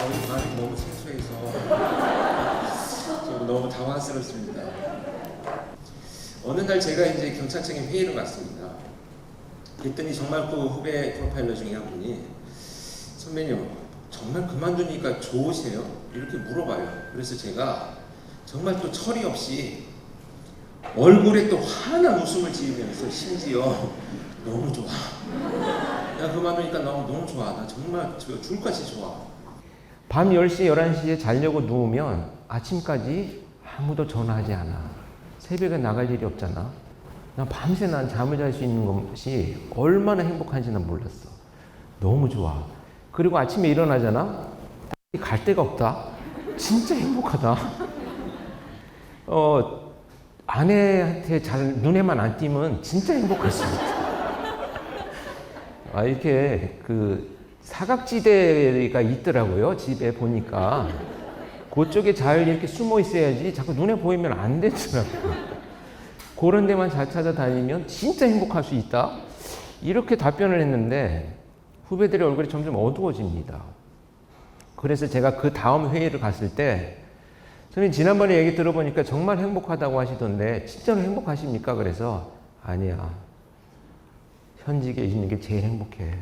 우리 반응이 너무 생소해서 좀 너무 당황스럽습니다. 어느 날 제가 이제 경찰청에 회의를 갔습니다. 그랬더니 정말 그 후배 프로파일러 중에 한 분이 선배님 정말 그만두니까 좋으세요? 이렇게 물어봐요. 그래서 제가 정말 또 철이 없이 얼굴에 또 환한 웃음을 지으면서 심지어 너무 좋아. 야 그만두니까 너무 좋아. 나 정말 줄것이 좋아. 밤 10시, 11시에 자려고 누우면 아침까지 아무도 전화하지 않아. 새벽에 나갈 일이 없잖아. 난 밤새 난 잠을 잘 수 있는 것이 얼마나 행복한지 난 몰랐어. 너무 좋아. 그리고 아침에 일어나잖아. 갈 데가 없다. 진짜 행복하다. 아내한테 잘 눈에만 안 띄면 진짜 행복할 수 있다. 이렇게 그 사각지대가 있더라고요. 집에 보니까. 그쪽에 잘 이렇게 숨어 있어야지 자꾸 눈에 보이면 안 되더라고요. 그런 데만 잘 찾아다니면 진짜 행복할 수 있다. 이렇게 답변을 했는데 후배들의 얼굴이 점점 어두워집니다. 그래서 제가 그 다음 회의를 갔을 때 선생님 지난번에 얘기 들어보니까 정말 행복하다고 하시던데 진짜로 행복하십니까? 그래서 아니야. 현직에 있는 게 제일 행복해.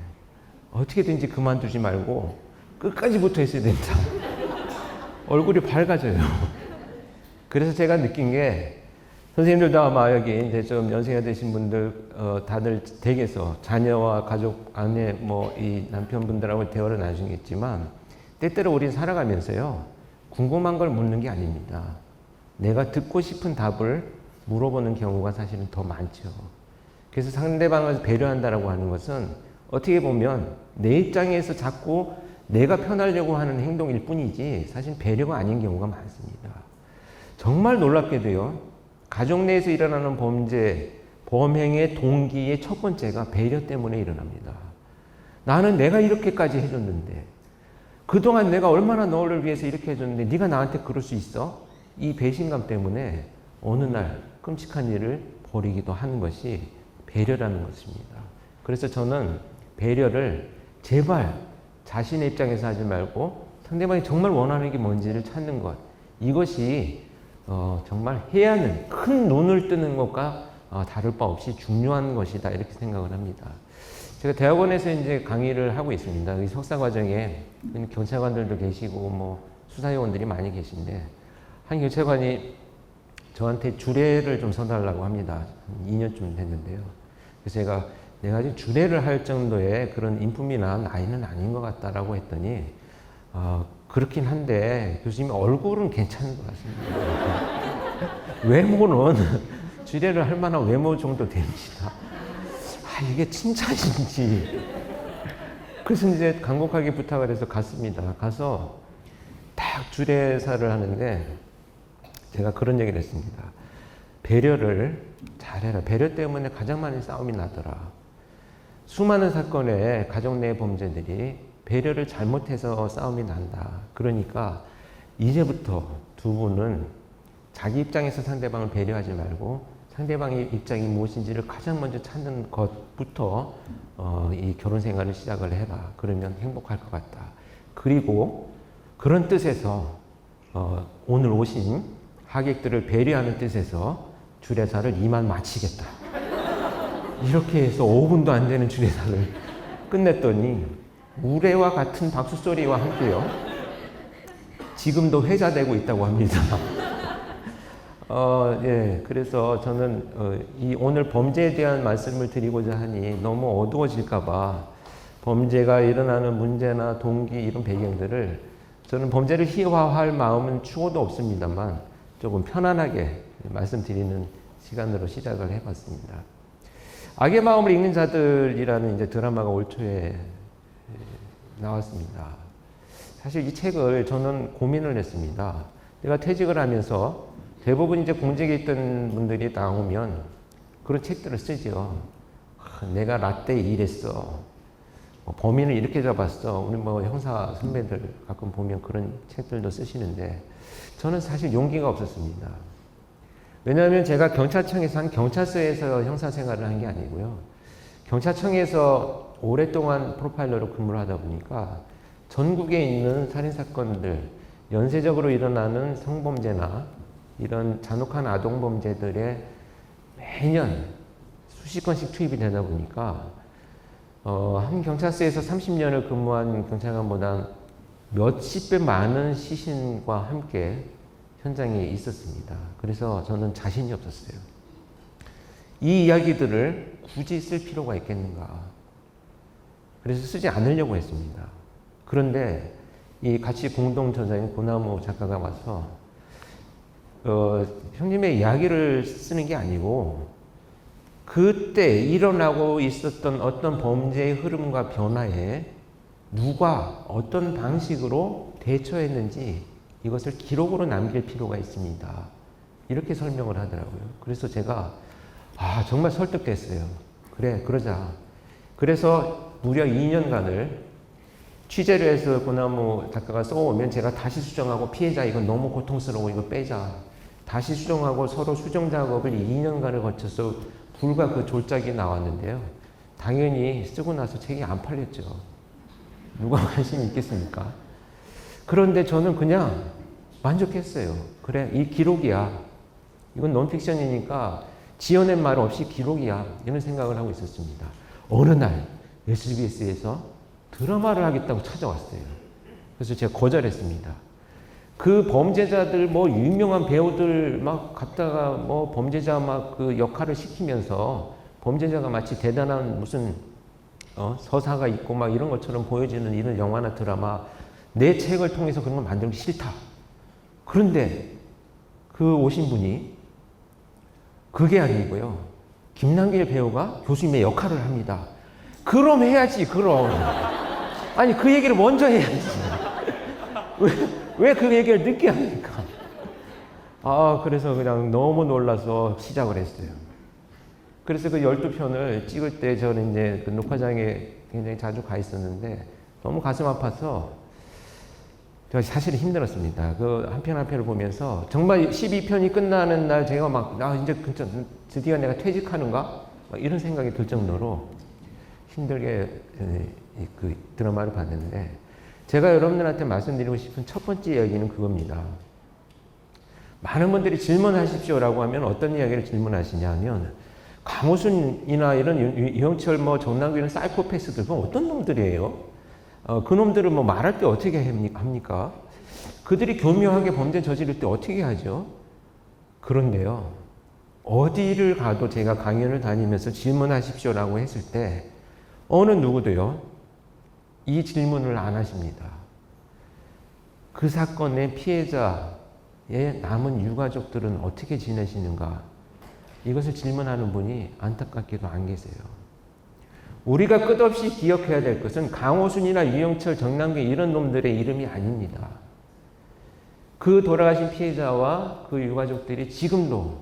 어떻게든지 그만두지 말고 끝까지 붙어 있어야 된다. 얼굴이 밝아져요. 그래서 제가 느낀 게 선생님들도 아마 여기 이제 좀 연세가 되신 분들 다들 댁에서 자녀와 가족 아내 이 남편분들하고 대화를 나누겠지만 때때로 우리는 살아가면서요 궁금한 걸 묻는 게 아닙니다. 내가 듣고 싶은 답을 물어보는 경우가 사실은 더 많죠. 그래서 상대방을 배려한다라고 하는 것은 어떻게 보면 내 입장에서 자꾸 내가 편하려고 하는 행동일 뿐이지 사실 배려가 아닌 경우가 많습니다. 정말 놀랍게도요. 가족 내에서 일어나는 범죄, 범행의 동기의 첫 번째가 배려 때문에 일어납니다. 나는 내가 이렇게까지 해줬는데 그동안 내가 얼마나 너를 위해서 이렇게 해줬는데 네가 나한테 그럴 수 있어? 이 배신감 때문에 어느 날 끔찍한 일을 벌이기도 하는 것이 배려라는 것입니다. 그래서 저는 배려를 제발 자신의 입장에서 하지 말고 상대방이 정말 원하는 게 뭔지를 찾는 것. 이것이 정말 해야 하는 큰 눈을 뜨는 것과 다를 바 없이 중요한 것이다. 이렇게 생각을 합니다. 제가 대학원에서 이제 강의를 하고 있습니다. 이 석사 과정에 경찰관들도 계시고 수사요원들이 많이 계신데 한 경찰관이 저한테 주례를 좀 써달라고 합니다. 2년쯤 됐는데요. 그래서 내가 지금 주례를 할 정도의 그런 인품이나 나이는 아닌 것 같다라고 했더니 그렇긴 한데 교수님 얼굴은 괜찮은 것 같습니다. 외모는 주례를 할 만한 외모 정도 됩니다. 이게 칭찬인지. 그래서 이제 간곡하게 부탁을 해서 갔습니다. 가서 딱 주례사를 하는데 제가 그런 얘기를 했습니다. 배려를 잘해라. 배려 때문에 가장 많은 싸움이 나더라. 수많은 사건에 가족 내 범죄들이 배려를 잘못해서 싸움이 난다. 그러니까 이제부터 두 분은 자기 입장에서 상대방을 배려하지 말고 상대방의 입장이 무엇인지를 가장 먼저 찾는 것부터 이 결혼 생활을 시작을 해라. 그러면 행복할 것 같다. 그리고 그런 뜻에서 오늘 오신 하객들을 배려하는 뜻에서 주례사를 이만 마치겠다. 이렇게 해서 5분도 안 되는 주례사를 끝냈더니 우레와 같은 박수 소리와 함께요. 지금도 회자되고 있다고 합니다. 그래서 저는 이 오늘 범죄에 대한 말씀을 드리고자 하니 너무 어두워질까봐 범죄가 일어나는 문제나 동기 이런 배경들을 저는 범죄를 희화화할 마음은 추호도 없습니다만 조금 편안하게 말씀드리는 시간으로 시작을 해봤습니다. 악의 마음을 읽는 자들이라는 이제 드라마가 올 초에 나왔습니다. 사실 이 책을 저는 고민을 했습니다. 내가 퇴직을 하면서 대부분 이제 공직에 있던 분들이 나오면 그런 책들을 쓰죠. 내가 라떼 일했어. 범인을 이렇게 잡았어. 우리 형사 선배들 가끔 보면 그런 책들도 쓰시는데 저는 사실 용기가 없었습니다. 왜냐하면 제가 경찰청에서 한 경찰서에서 형사 생활을 한 게 아니고요. 경찰청에서 오랫동안 프로파일러로 근무를 하다 보니까 전국에 있는 살인사건들, 연쇄적으로 일어나는 성범죄나 이런 잔혹한 아동범죄들에 매년 수십 건씩 투입이 되다 보니까 한 경찰서에서 30년을 근무한 경찰관보다 몇십 배 많은 시신과 함께 현장에 있었습니다. 그래서 저는 자신이 없었어요. 이 이야기들을 굳이 쓸 필요가 있겠는가. 그래서 쓰지 않으려고 했습니다. 그런데 이 같이 공동 저자인 고나무 작가가 와서 형님의 이야기를 쓰는 게 아니고 그때 일어나고 있었던 어떤 범죄의 흐름과 변화에 누가 어떤 방식으로 대처했는지 이것을 기록으로 남길 필요가 있습니다. 이렇게 설명을 하더라고요. 그래서 제가 정말 설득됐어요. 그래, 그러자. 그래서 무려 2년간을 취재를 해서 고나무 작가가 써오면 제가 다시 수정하고 피해자 이건 너무 고통스러워 이거 빼자. 다시 수정하고 서로 수정 작업을 2년간을 거쳐서 불과 그 졸작이 나왔는데요. 당연히 쓰고 나서 책이 안 팔렸죠. 누가 관심이 있겠습니까? 그런데 저는 그냥 만족했어요. 그래, 이 기록이야. 이건 논픽션이니까 지어낸 말 없이 기록이야. 이런 생각을 하고 있었습니다. 어느 날 SBS에서 드라마를 하겠다고 찾아왔어요. 그래서 제가 거절했습니다. 그 범죄자들 유명한 배우들 막 갖다가 범죄자 막 그 역할을 시키면서 범죄자가 마치 대단한 무슨 서사가 있고 막 이런 것처럼 보여지는 이런 영화나 드라마 내 책을 통해서 그런 걸 만들기 싫다. 그런데 그 오신 분이 그게 아니고요. 김남길 배우가 교수님의 역할을 합니다. 그럼 해야지, 그럼. 아니, 그 얘기를 먼저 해야지. 왜 그 얘기를 늦게 합니까? 그래서 그냥 너무 놀라서 시작을 했어요. 그래서 그 12편을 찍을 때 저는 이제 그 녹화장에 굉장히 자주 가 있었는데 너무 가슴 아파서 저 사실 힘들었습니다. 그 한 편 한 편을 보면서 정말 12편이 끝나는 날 제가 막 이제 드디어 내가 퇴직하는가? 이런 생각이 들 정도로 힘들게 그 드라마를 봤는데 제가 여러분들한테 말씀드리고 싶은 첫 번째 이야기는 그겁니다. 많은 분들이 질문하십시오라고 하면 어떤 이야기를 질문하시냐 하면 강호순이나 이런 이영철 정남규 이런 사이코패스들 그건 어떤 놈들이에요? 그 놈들을 말할 때 어떻게 합니까? 그들이 교묘하게 범죄 저지를 때 어떻게 하죠? 그런데요. 어디를 가도 제가 강연을 다니면서 질문하십시오라고 했을 때 어느 누구도요. 이 질문을 안 하십니다. 그 사건의 피해자의 남은 유가족들은 어떻게 지내시는가? 이것을 질문하는 분이 안타깝게도 안 계세요. 우리가 끝없이 기억해야 될 것은 강호순이나 유영철, 정남규 이런 놈들의 이름이 아닙니다. 그 돌아가신 피해자와 그 유가족들이 지금도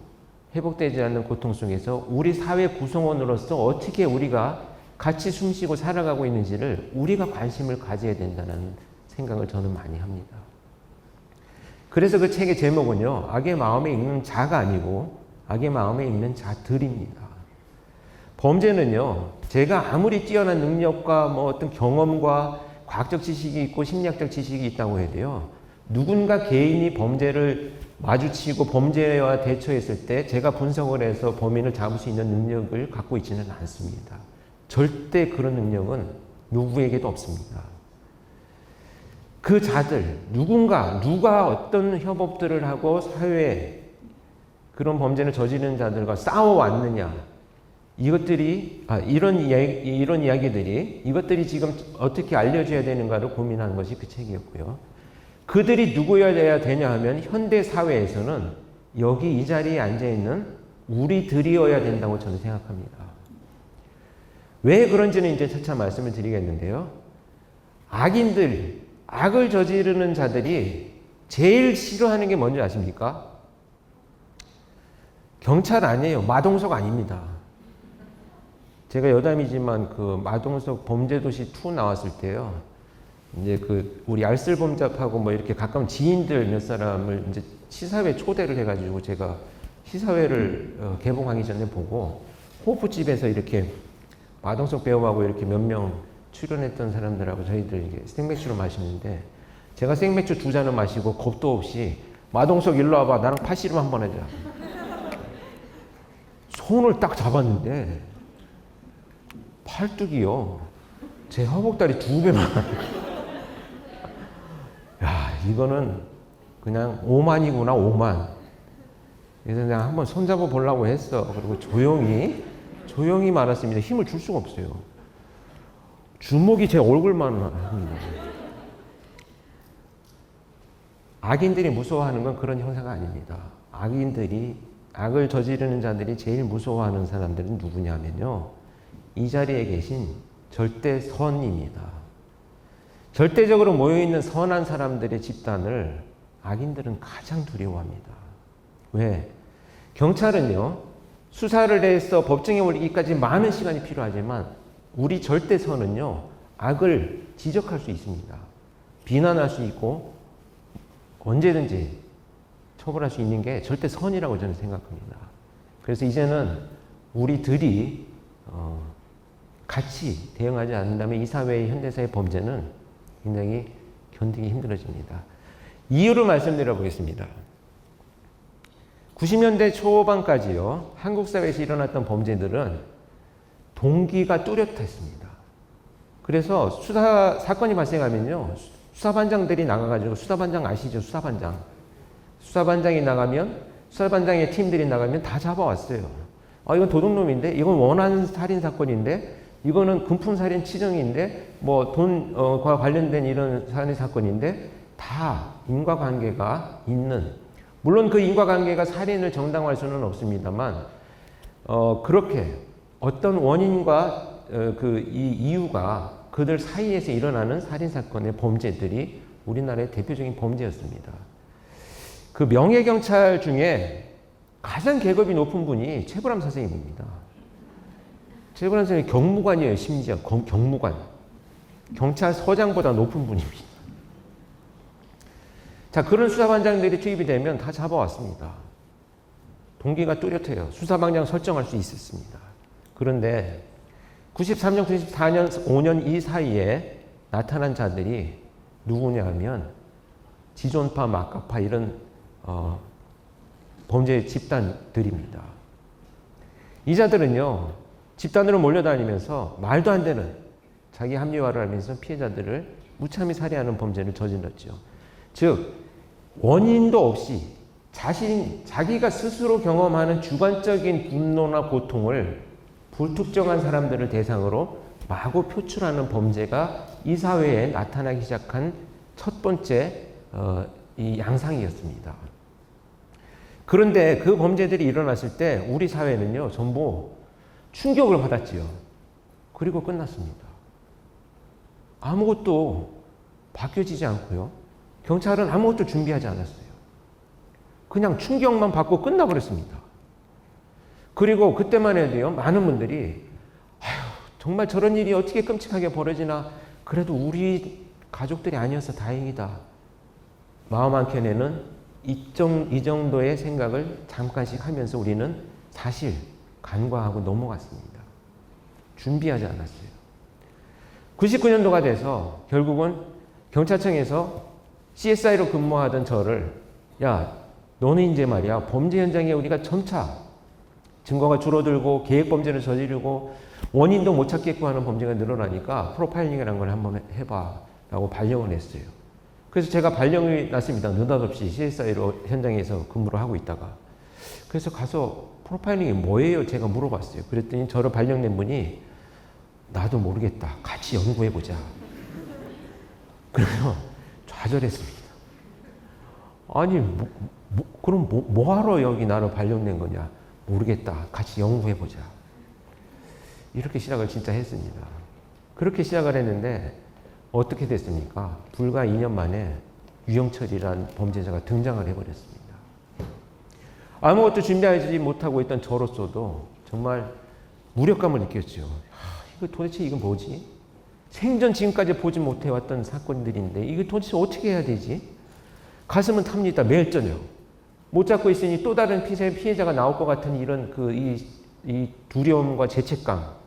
회복되지 않는 고통 속에서 우리 사회 구성원으로서 어떻게 우리가 같이 숨쉬고 살아가고 있는지를 우리가 관심을 가져야 된다는 생각을 저는 많이 합니다. 그래서 그 책의 제목은요. 악의 마음에 있는 자가 아니고 악의 마음에 있는 자들입니다. 범죄는요. 제가 아무리 뛰어난 능력과 어떤 경험과 과학적 지식이 있고 심리학적 지식이 있다고 해도요. 누군가 개인이 범죄를 마주치고 범죄와 대처했을 때 제가 분석을 해서 범인을 잡을 수 있는 능력을 갖고 있지는 않습니다. 절대 그런 능력은 누구에게도 없습니다. 그 자들, 누가 어떤 협업들을 하고 사회에 그런 범죄를 저지르는 자들과 싸워왔느냐. 이것들이, 이런 이야기들이, 이것들이 지금 어떻게 알려져야 되는가를 고민하는 것이 그 책이었고요. 그들이 누구여야 되냐 하면 현대 사회에서는 여기 이 자리에 앉아있는 우리들이어야 된다고 저는 생각합니다. 왜 그런지는 이제 차차 말씀을 드리겠는데요. 악을 저지르는 자들이 제일 싫어하는 게 뭔지 아십니까? 경찰 아니에요. 마동석 아닙니다. 제가 여담이지만 그 마동석 범죄도시 2 나왔을 때요. 이제 우리 알쓸범잡하고 이렇게 가까운 지인들 몇 사람을 이제 시사회 초대를 해가지고 제가 시사회를 개봉하기 전에 보고 호프집에서 이렇게 마동석 배우하고 이렇게 몇 명 출연했던 사람들하고 저희들 이게 생맥주를 마시는데 제가 생맥주 2잔을 마시고 겁도 없이 마동석 일로 와봐 나랑 팔씨름 한번 하자. 손을 딱 잡았는데 팔뚝이요. 제 허벅다리 2배만. 야 이거는 그냥 오만이구나 오만. 그래서 내가 한번 손잡아 보려고 했어. 그리고 조용히 말았습니다. 힘을 줄 수가 없어요. 주먹이 제 얼굴만 합니다. 악인들이 무서워하는 건 그런 형사가 아닙니다. 악을 저지르는 자들이 제일 무서워하는 사람들은 누구냐면요. 이 자리에 계신 절대 선입니다. 절대적으로 모여있는 선한 사람들의 집단을 악인들은 가장 두려워합니다. 왜? 경찰은요, 수사를 해서 법정에 올리기까지 많은 시간이 필요하지만 우리 절대선은요, 악을 지적할 수 있습니다. 비난할 수 있고 언제든지 처벌할 수 있는 게 절대선이라고 저는 생각합니다. 그래서 이제는 우리들이 같이 대응하지 않는다면 이 사회의 현대사의 범죄는 굉장히 견디기 힘들어집니다. 이유를 말씀드려 보겠습니다. 90년대 초반까지요, 한국 사회에서 일어났던 범죄들은 동기가 뚜렷했습니다. 그래서 사건이 발생하면요, 수사반장들이 나가가지고, 수사반장 아시죠? 수사반장이 나가면, 수사반장의 팀들이 나가면 다 잡아왔어요. 이건 도둑놈인데, 이건 원한 살인사건인데, 이거는 금품살인 치정인데, 돈과 관련된 이런 살인사건인데, 다 인과관계가 있는, 물론 그 인과관계가 살인을 정당화할 수는 없습니다만, 그렇게 어떤 원인과 이 이유가 그들 사이에서 일어나는 살인사건의 범죄들이 우리나라의 대표적인 범죄였습니다. 그 명예경찰 중에 가장 계급이 높은 분이 최불암 선생님입니다. 최불암 선생님이 경무관이에요, 심지어. 경무관. 경찰서장보다 높은 분입니다. 자, 그런 수사반장들이 투입이 되면 다 잡아왔습니다. 동기가 뚜렷해요. 수사반장 설정할 수 있었습니다. 그런데 93년, 94년, 5년 이 사이에 나타난 자들이 누구냐 하면 지존파, 막가파 이런 범죄 집단들입니다. 이 자들은요, 집단으로 몰려다니면서 말도 안 되는 자기 합리화를 하면서 피해자들을 무참히 살해하는 범죄를 저질렀죠. 즉, 원인도 없이 자기가 스스로 경험하는 주관적인 분노나 고통을 불특정한 사람들을 대상으로 마구 표출하는 범죄가 이 사회에 나타나기 시작한 첫 번째 이 양상이었습니다. 그런데 그 범죄들이 일어났을 때 우리 사회는요, 전부 충격을 받았지요. 그리고 끝났습니다. 아무것도 바뀌어지지 않고요. 경찰은 아무것도 준비하지 않았어요. 그냥 충격만 받고 끝나버렸습니다. 그리고 그때만 해도요, 많은 분들이 정말 저런 일이 어떻게 끔찍하게 벌어지나, 그래도 우리 가족들이 아니어서 다행이다. 마음 한켠에는 이 정도의 생각을 잠깐씩 하면서 우리는 사실 간과하고 넘어갔습니다. 준비하지 않았어요. 99년도가 돼서 결국은 경찰청에서 CSI로 근무하던 저를, 야, 너는 이제 말이야, 범죄 현장에 우리가 점차 증거가 줄어들고 계획범죄를 저지르고 원인도 못 찾겠고 하는 범죄가 늘어나니까 프로파일링이라는 걸 한번 해봐 라고 발령을 했어요. 그래서 제가 발령이 났습니다. 느닷없이 CSI로 현장에서 근무를 하고 있다가. 그래서 가서 프로파일링이 뭐예요? 제가 물어봤어요. 그랬더니 저를 발령낸 분이 나도 모르겠다. 같이 연구해보자. 그래서 좌절했습니다. 아니, 그럼 뭐하러 여기 나를 발령낸 거냐? 모르겠다. 같이 연구해보자. 이렇게 시작을 진짜 했습니다. 그렇게 시작을 했는데 어떻게 됐습니까? 불과 2년 만에 유영철이라는 범죄자가 등장을 해버렸습니다. 아무것도 준비하지 못하고 있던 저로서도 정말 무력감을 느꼈죠. 이거 도대체 이건 뭐지? 생전 지금까지 보지 못해왔던 사건들인데 이거 도대체 어떻게 해야 되지? 가슴은 탑니다. 매일 저녁. 못 잡고 있으니 또 다른 피해자가 나올 것 같은 이런 이 두려움과 죄책감.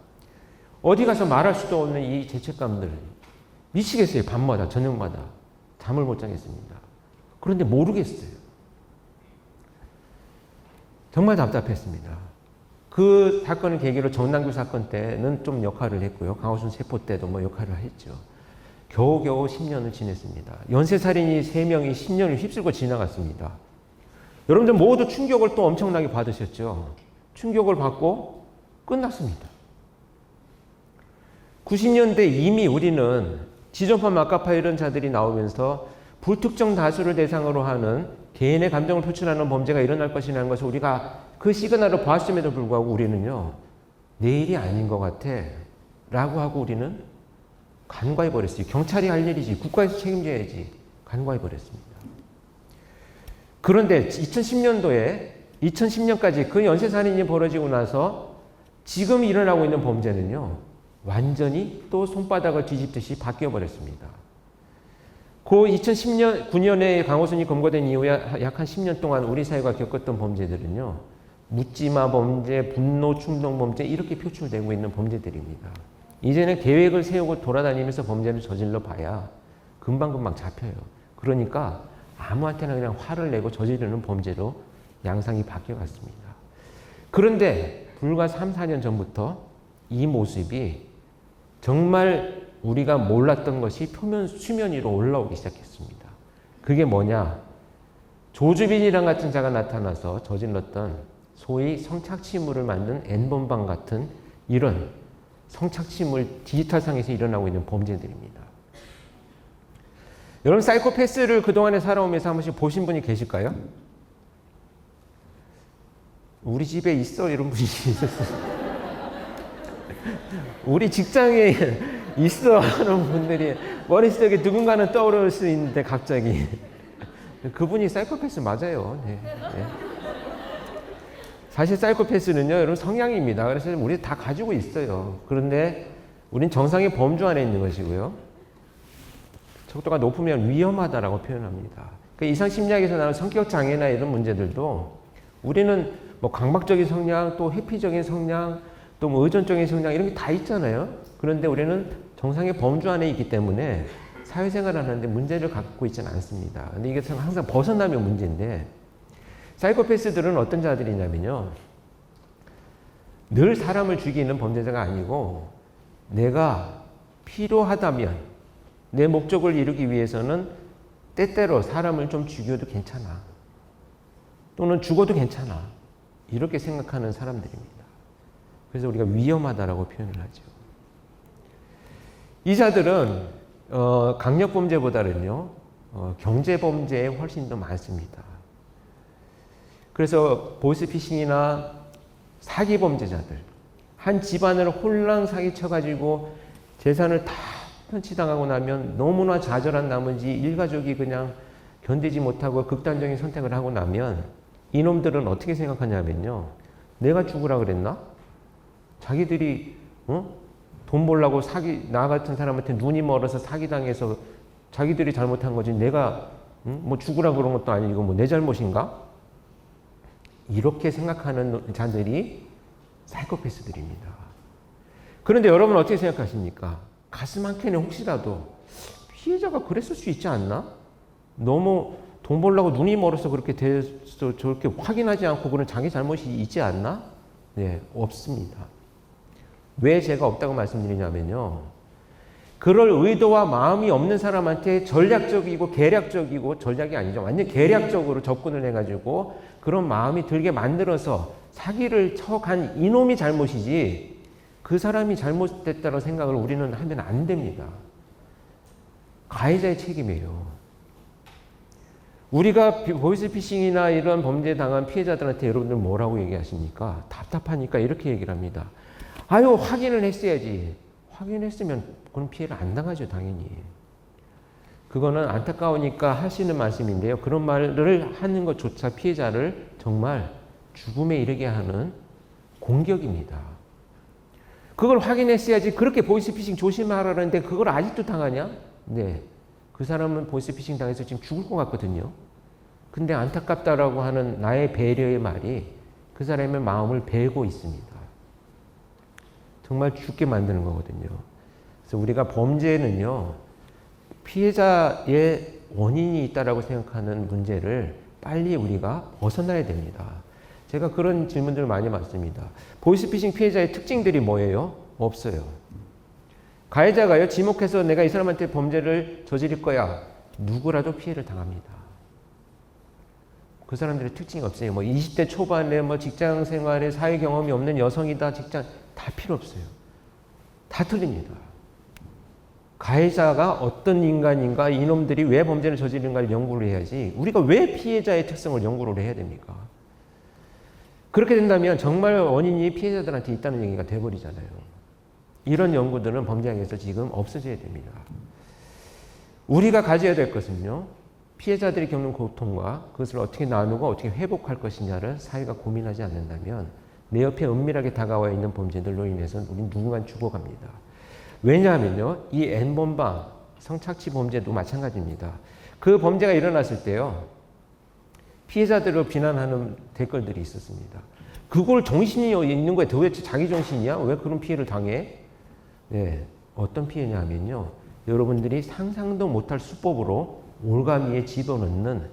어디 가서 말할 수도 없는 이 죄책감들. 미치겠어요. 밤마다, 저녁마다. 잠을 못 자겠습니다. 그런데 모르겠어요. 정말 답답했습니다. 그 사건을 계기로 정남규 사건 때는 좀 역할을 했고요. 강호순 체포 때도 뭐 역할을 했죠. 겨우겨우 10년을 지냈습니다. 연쇄살인이 3명이 10년을 휩쓸고 지나갔습니다. 여러분들 모두 충격을 또 엄청나게 받으셨죠. 충격을 받고 끝났습니다. 90년대 이미 우리는 지존파 마카파 이런 자들이 나오면서 불특정 다수를 대상으로 하는 개인의 감정을 표출하는 범죄가 일어날 것이라는 것을 우리가 그 시그널을 보았음에도 불구하고 우리는요, 내일이 아닌 것 같아 라고 하고 우리는 간과해버렸어요. 경찰이 할 일이지, 국가에서 책임져야지 간과해버렸습니다. 그런데 2010년까지 그 연쇄살인이 벌어지고 나서 지금 일어나고 있는 범죄는요, 완전히 또 손바닥을 뒤집듯이 바뀌어버렸습니다. 그 2009년에 강호순이 검거된 이후에 약 한 10년 동안 우리 사회가 겪었던 범죄들은요, 묻지마 범죄, 분노 충동 범죄 이렇게 표출되고 있는 범죄들입니다. 이제는 계획을 세우고 돌아다니면서 범죄를 저질러 봐야 금방금방 잡혀요. 그러니까 아무한테나 그냥 화를 내고 저지르는 범죄로 양상이 바뀌어갔습니다. 그런데 불과 3, 4년 전부터 이 모습이 정말 우리가 몰랐던 것이 수면 위로 올라오기 시작했습니다. 그게 뭐냐? 조주빈이랑 같은 자가 나타나서 저질렀던 소위 성착취물을 만든 N번방 같은 이런 성착취물 디지털상에서 일어나고 있는 범죄들입니다. 여러분 사이코패스를 그동안에 살아오면서 한 번씩 보신 분이 계실까요? 우리 집에 있어 이런 분이 있었어요. 우리 직장에 있어 하는 분들이 머릿속에 누군가는 떠오를 수 있는데 갑자기 그분이 사이코패스 맞아요. 네, 네. 사실 사이코패스는요, 여러분 성향입니다. 그래서 우리 다 가지고 있어요. 그런데 우린 정상의 범주 안에 있는 것이고요. 척도가 높으면 위험하다라고 표현합니다. 그러니까 이상심리학에서 나오는 성격 장애나 이런 문제들도 우리는 뭐 강박적인 성향, 또 회피적인 성향, 또 뭐 의존적인 성향 이런 게 다 있잖아요. 그런데 우리는 정상의 범주 안에 있기 때문에 사회생활을 하는데 문제를 갖고 있지는 않습니다. 근데 이게 항상 벗어나면 문제인데, 사이코패스들은 어떤 자들이냐면요, 늘 사람을 죽이는 범죄자가 아니고 내가 필요하다면 내 목적을 이루기 위해서는 때때로 사람을 좀 죽여도 괜찮아, 또는 죽어도 괜찮아, 이렇게 생각하는 사람들입니다. 그래서 우리가 위험하다라고 표현을 하죠. 이 자들은 강력범죄보다는요, 경제범죄에 훨씬 더 많습니다. 그래서 보이스피싱이나 사기범죄자들, 한 집안을 홀랑 사기쳐가지고 재산을 다 편취당하고 나면 너무나 좌절한 나머지 일가족이 그냥 견디지 못하고 극단적인 선택을 하고 나면 이놈들은 어떻게 생각하냐면요, 내가 죽으라 그랬나? 자기들이 돈 벌려고 나 같은 사람한테 눈이 멀어서 사기당해서 자기들이 잘못한 거지, 내가 뭐 죽으라 그런 것도 아니고 뭐 내 잘못인가? 이렇게 생각하는 자들이 사이코패스들입니다. 그런데 여러분 어떻게 생각하십니까? 가슴 한켠에 혹시라도 피해자가 그랬을 수 있지 않나? 너무 돈 벌려고 눈이 멀어서 그렇게 돼서 저렇게 확인하지 않고 그런 자기 잘못이 있지 않나? 네, 없습니다. 왜 제가 없다고 말씀드리냐면요, 그럴 의도와 마음이 없는 사람한테 전략적이고 계략적이고, 전략이 아니죠, 완전 계략적으로 접근을 해가지고 그런 마음이 들게 만들어서 사기를 쳐간 이놈이 잘못이지 그 사람이 잘못됐다고 생각을 우리는 하면 안 됩니다. 가해자의 책임이에요. 우리가 보이스피싱이나 이런 범죄 당한 피해자들한테 여러분들 뭐라고 얘기하십니까? 답답하니까 이렇게 얘기를 합니다. 아유, 확인을 했어야지. 확인했으면 그런 피해를 안 당하죠, 당연히. 그거는 안타까우니까 하시는 말씀인데요, 그런 말을 하는 것조차 피해자를 정말 죽음에 이르게 하는 공격입니다. 그걸 확인했어야지. 그렇게 보이스피싱 조심하라는데 그걸 아직도 당하냐? 네, 그 사람은 보이스피싱 당해서 지금 죽을 것 같거든요. 근데 안타깝다라고 하는 나의 배려의 말이 그 사람의 마음을 베고 있습니다. 정말 죽게 만드는 거거든요. 그래서 우리가 범죄는요, 피해자의 원인이 있다라고 생각하는 문제를 빨리 우리가 벗어나야 됩니다. 제가 그런 질문들을 많이 받습니다. 보이스피싱 피해자의 특징들이 뭐예요? 없어요. 가해자가요, 지목해서 내가 이 사람한테 범죄를 저지를 거야. 누구라도 피해를 당합니다. 그 사람들의 특징이 없어요. 뭐 20대 초반에 뭐 직장 생활에 사회 경험이 없는 여성이다, 다 필요 없어요. 다 틀립니다. 가해자가 어떤 인간인가, 이놈들이 왜 범죄를 저지르는가를 연구를 해야지, 우리가 왜 피해자의 특성을 연구를 해야 됩니까? 그렇게 된다면 정말 원인이 피해자들한테 있다는 얘기가 돼버리잖아요. 이런 연구들은 범죄학에서 지금 없어져야 됩니다. 우리가 가져야 될 것은요, 피해자들이 겪는 고통과 그것을 어떻게 나누고 어떻게 회복할 것이냐를 사회가 고민하지 않는다면 내 옆에 은밀하게 다가와 있는 범죄들로 인해서 우리는 누군가 죽어갑니다. 왜냐하면요, 이 N번방 성착취 범죄도 마찬가지입니다. 그 범죄가 일어났을 때요, 피해자들을 비난하는 댓글들이 있었습니다. 그걸 정신이 있는 거야. 도대체 자기 정신이야? 왜 그런 피해를 당해? 네, 어떤 피해냐 하면요, 여러분들이 상상도 못할 수법으로 올가미에 집어넣는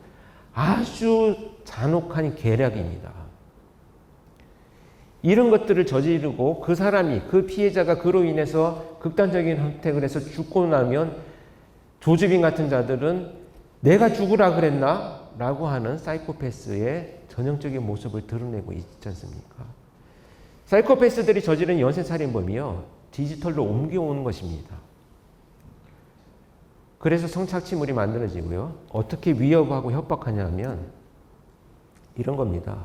아주 잔혹한 계략입니다. 이런 것들을 저지르고 그 사람이, 그 피해자가 그로 인해서 극단적인 선택을 해서 죽고 나면 조주빈 같은 자들은 내가 죽으라 그랬나? 라고 하는 사이코패스의 전형적인 모습을 드러내고 있지 않습니까? 사이코패스들이 저지른 연쇄살인범이요, 디지털로 옮겨오는 것입니다. 그래서 성착취물이 만들어지고요. 어떻게 위협하고 협박하냐면 이런 겁니다.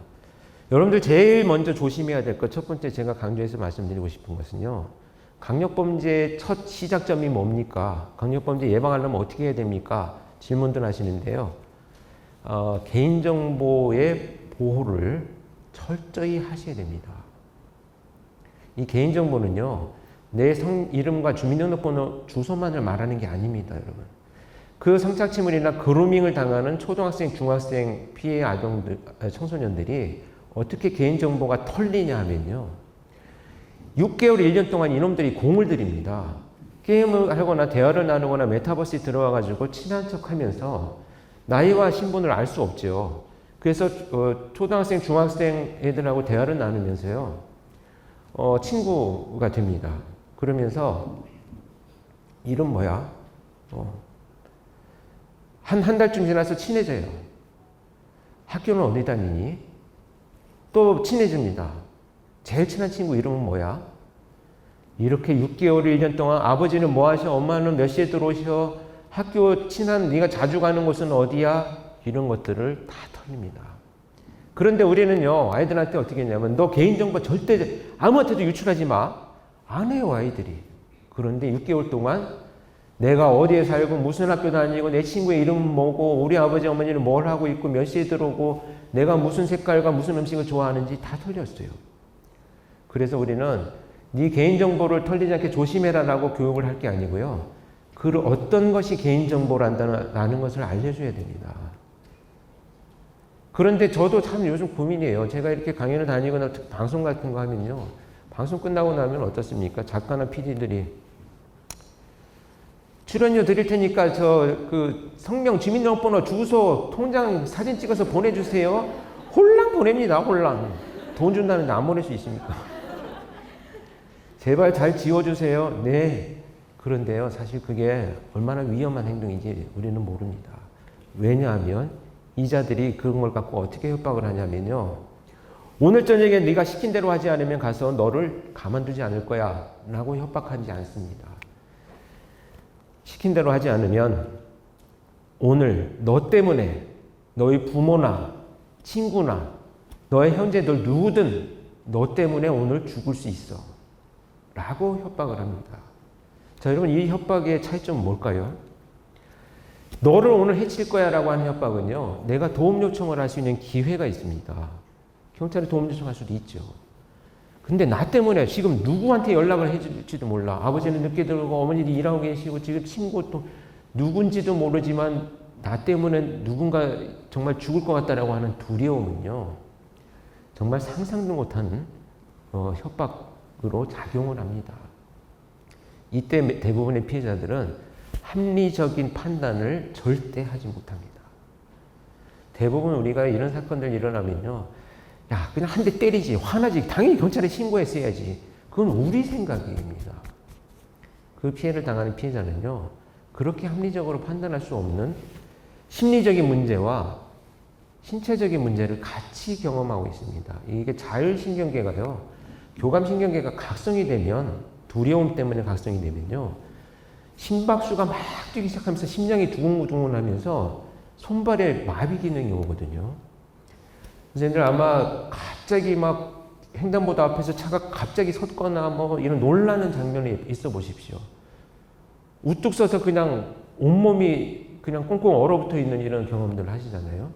여러분들 제일 먼저 조심해야 될 것, 첫 번째 제가 강조해서 말씀드리고 싶은 것은요, 강력범죄의 첫 시작점이 뭡니까? 강력범죄 예방하려면 어떻게 해야 됩니까? 질문들 하시는데요. 개인정보의 보호를 철저히 하셔야 됩니다. 이 개인정보는요, 내 이름과 주민등록번호, 주소만을 말하는 게 아닙니다, 여러분. 그 성착취물이나 그루밍을 당하는 초등학생, 중학생 피해 아동들, 청소년들이 어떻게 개인정보가 털리냐 하면요, 6개월, 1년 동안 이놈들이 공을 들입니다. 게임을 하거나 대화를 나누거나 메타버스에 들어와가지고 친한 척 하면서 나이와 신분을 알 수 없죠. 그래서 초등학생, 중학생 애들하고 대화를 나누면서요, 친구가 됩니다. 그러면서 이름 뭐야? 한 달쯤 지나서 친해져요. 학교는 어디 다니니? 또 친해집니다. 제일 친한 친구 이름은 뭐야? 이렇게 6개월, 1년 동안 아버지는 뭐 하셔? 엄마는 몇 시에 들어오셔? 학교 친한 네가 자주 가는 곳은 어디야? 이런 것들을 다 털립니다. 그런데 우리는요, 아이들한테 어떻게 했냐면 너 개인정보 절대 아무한테도 유출하지 마. 안 해요, 아이들이. 그런데 6개월 동안 내가 어디에 살고 무슨 학교 다니고 내 친구의 이름은 뭐고 우리 아버지 어머니는 뭘 하고 있고 몇 시에 들어오고 내가 무슨 색깔과 무슨 음식을 좋아하는지 다 털렸어요. 그래서 우리는 네 개인정보를 털리지 않게 조심해라라고 교육을 할 게 아니고요, 그 어떤 것이 개인정보란다는 것을 알려줘야 됩니다. 그런데 저도 참 요즘 고민이에요. 제가 이렇게 강연을 다니거나 방송 같은 거 하면요, 방송 끝나고 나면 어떻습니까? 작가나 PD들이 출연료 드릴 테니까 성명, 주민등록번호, 주소, 통장 사진 찍어서 보내주세요. 홀랑 보냅니다. 홀랑. 돈 준다는데 안 보낼 수 있습니까? 제발 잘 지워주세요. 네. 그런데요, 사실 그게 얼마나 위험한 행동인지 우리는 모릅니다. 왜냐하면 이자들이 그런 걸 갖고 어떻게 협박을 하냐면요, 오늘 저녁에 네가 시킨 대로 하지 않으면 가서 너를 가만두지 않을 거야 라고 협박하지 않습니다. 시킨 대로 하지 않으면 오늘 너 때문에 너희 부모나 친구나 너의 형제들 누구든 너 때문에 오늘 죽을 수 있어 라고 협박을 합니다. 자, 여러분, 이 협박의 차이점은 뭘까요? 너를 오늘 해칠 거야 라고 하는 협박은요, 내가 도움 요청을 할 수 있는 기회가 있습니다. 경찰에 도움 요청할 수도 있죠. 근데 나 때문에 지금 누구한테 연락을 해줄지도 몰라. 아버지는 늦게 들어오고 어머니도 일하고 계시고 지금 친구 또 누군지도 모르지만 나 때문에 누군가 정말 죽을 것 같다라고 하는 두려움은요, 정말 상상도 못한 협박 작용을 합니다. 이때 대부분의 피해자들은 합리적인 판단을 절대 하지 못합니다. 대부분 우리가 이런 사건들 일어나면요, 야, 그냥 한 대 때리지, 화나지, 당연히 경찰에 신고했어야지. 그건 우리 생각입니다. 그 피해를 당하는 피해자는요, 그렇게 합리적으로 판단할 수 없는 심리적인 문제와 신체적인 문제를 같이 경험하고 있습니다. 이게 자율신경계가요, 교감신경계가 각성이 되면, 두려움 때문에 각성이 되면요, 심박수가 막 뛰기 시작하면서 심장이 두근두근 하면서 손발에 마비 기능이 오거든요. 선생님들 아마 갑자기 막 횡단보도 앞에서 차가 갑자기 섰거나 뭐 이런 놀라는 장면이 있어 보십시오. 우뚝 서서 그냥 온몸이 그냥 꽁꽁 얼어붙어 있는 이런 경험들을 하시잖아요.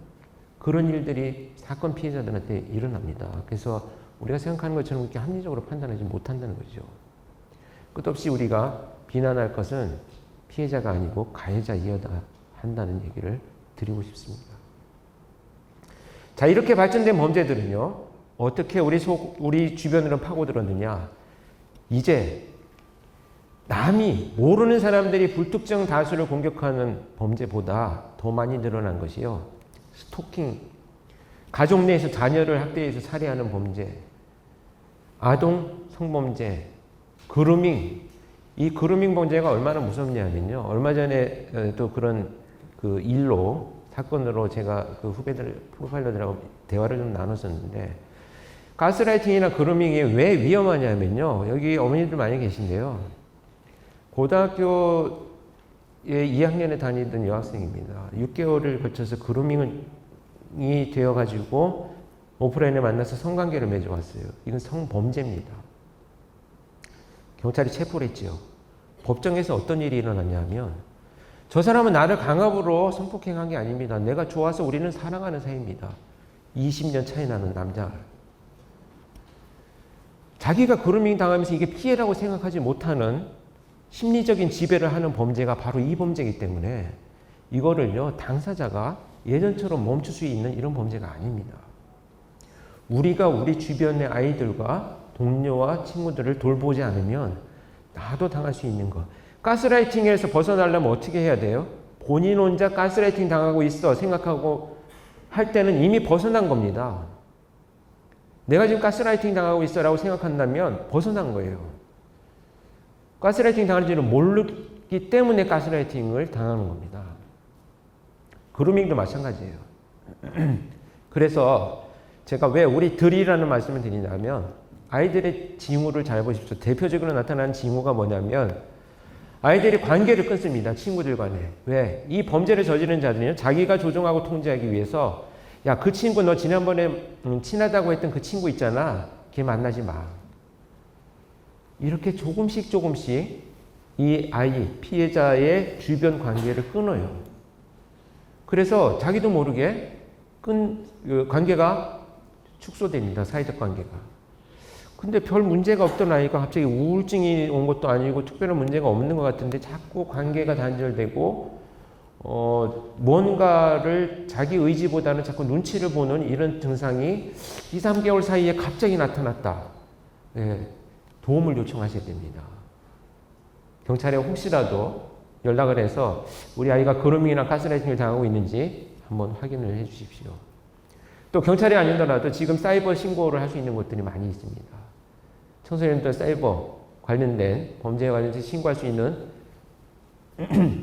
그런 일들이 사건 피해자들한테 일어납니다. 그래서 우리가 생각하는 것처럼 그렇게 합리적으로 판단하지 못한다는 거죠. 끝없이 우리가 비난할 것은 피해자가 아니고 가해자이어야 한다는 얘기를 드리고 싶습니다. 자, 이렇게 발전된 범죄들은요, 어떻게 우리 주변으로 파고들었느냐. 이제 남이 모르는 사람들이 불특정 다수를 공격하는 범죄보다 더 많이 늘어난 것이요, 스토킹, 가족 내에서 자녀를 학대해서 살해하는 범죄, 아동 성범죄, 그루밍. 이 그루밍 범죄가 얼마나 무섭냐면요, 얼마 전에 또 그런 그 일로 사건으로 제가 그 프로파일러들하고 대화를 좀 나눴었는데, 가스라이팅이나 그루밍이 왜 위험하냐면요, 여기 어머니들 많이 계신데요, 고등학교에 2학년에 다니던 여학생입니다. 6개월을 거쳐서 그루밍이 되어가지고 오프라인에 만나서 성관계를 맺어왔어요. 이건 성범죄입니다. 경찰이 체포를 했지요. 법정에서 어떤 일이 일어났냐면, 저 사람은 나를 강압으로 성폭행한 게 아닙니다. 내가 좋아서 우리는 사랑하는 사이입니다. 20년 차이 나는 남자. 자기가 그루밍 당하면서 이게 피해라고 생각하지 못하는 심리적인 지배를 하는 범죄가 바로 이 범죄이기 때문에 이거를요, 당사자가 예전처럼 멈출 수 있는 이런 범죄가 아닙니다. 우리가 우리 주변의 아이들과 동료와 친구들을 돌보지 않으면 나도 당할 수 있는 것. 가스라이팅에서 벗어나려면 어떻게 해야 돼요? 본인 혼자 가스라이팅 당하고 있어 생각하고 할 때는 이미 벗어난 겁니다. 내가 지금 가스라이팅 당하고 있어 라고 생각한다면 벗어난 거예요. 가스라이팅 당하는지를 모르기 때문에 가스라이팅을 당하는 겁니다. 그루밍도 마찬가지예요. 그래서 제가 왜 우리들이라는 말씀을 드리냐면, 아이들의 징후를 잘 보십시오. 대표적으로 나타나는 징후가 뭐냐면, 아이들이 관계를 끊습니다. 친구들 간에. 왜? 이 범죄를 저지른 자들은요, 자기가 조종하고 통제하기 위해서, 야, 그 친구 너 지난번에 친하다고 했던 그 친구 있잖아. 걔 만나지 마. 이렇게 조금씩 이 아이, 피해자의 주변 관계를 끊어요. 그래서 자기도 모르게 관계가 축소됩니다. 사회적 관계가. 근데 별 문제가 없던 아이가 갑자기 우울증이 온 것도 아니고 특별한 문제가 없는 것 같은데 자꾸 관계가 단절되고 뭔가를 자기 의지보다는 자꾸 눈치를 보는 이런 증상이 2, 3개월 사이에 갑자기 나타났다. 네, 도움을 요청하셔야 됩니다. 경찰에 혹시라도 연락을 해서 우리 아이가 그루밍이나 가스라이팅을 당하고 있는지 한번 확인을 해 주십시오. 또 경찰이 아니더라도 지금 사이버 신고를 할 수 있는 곳들이 많이 있습니다. 청소년들 사이버 관련된 범죄에 관련해서 신고할 수 있는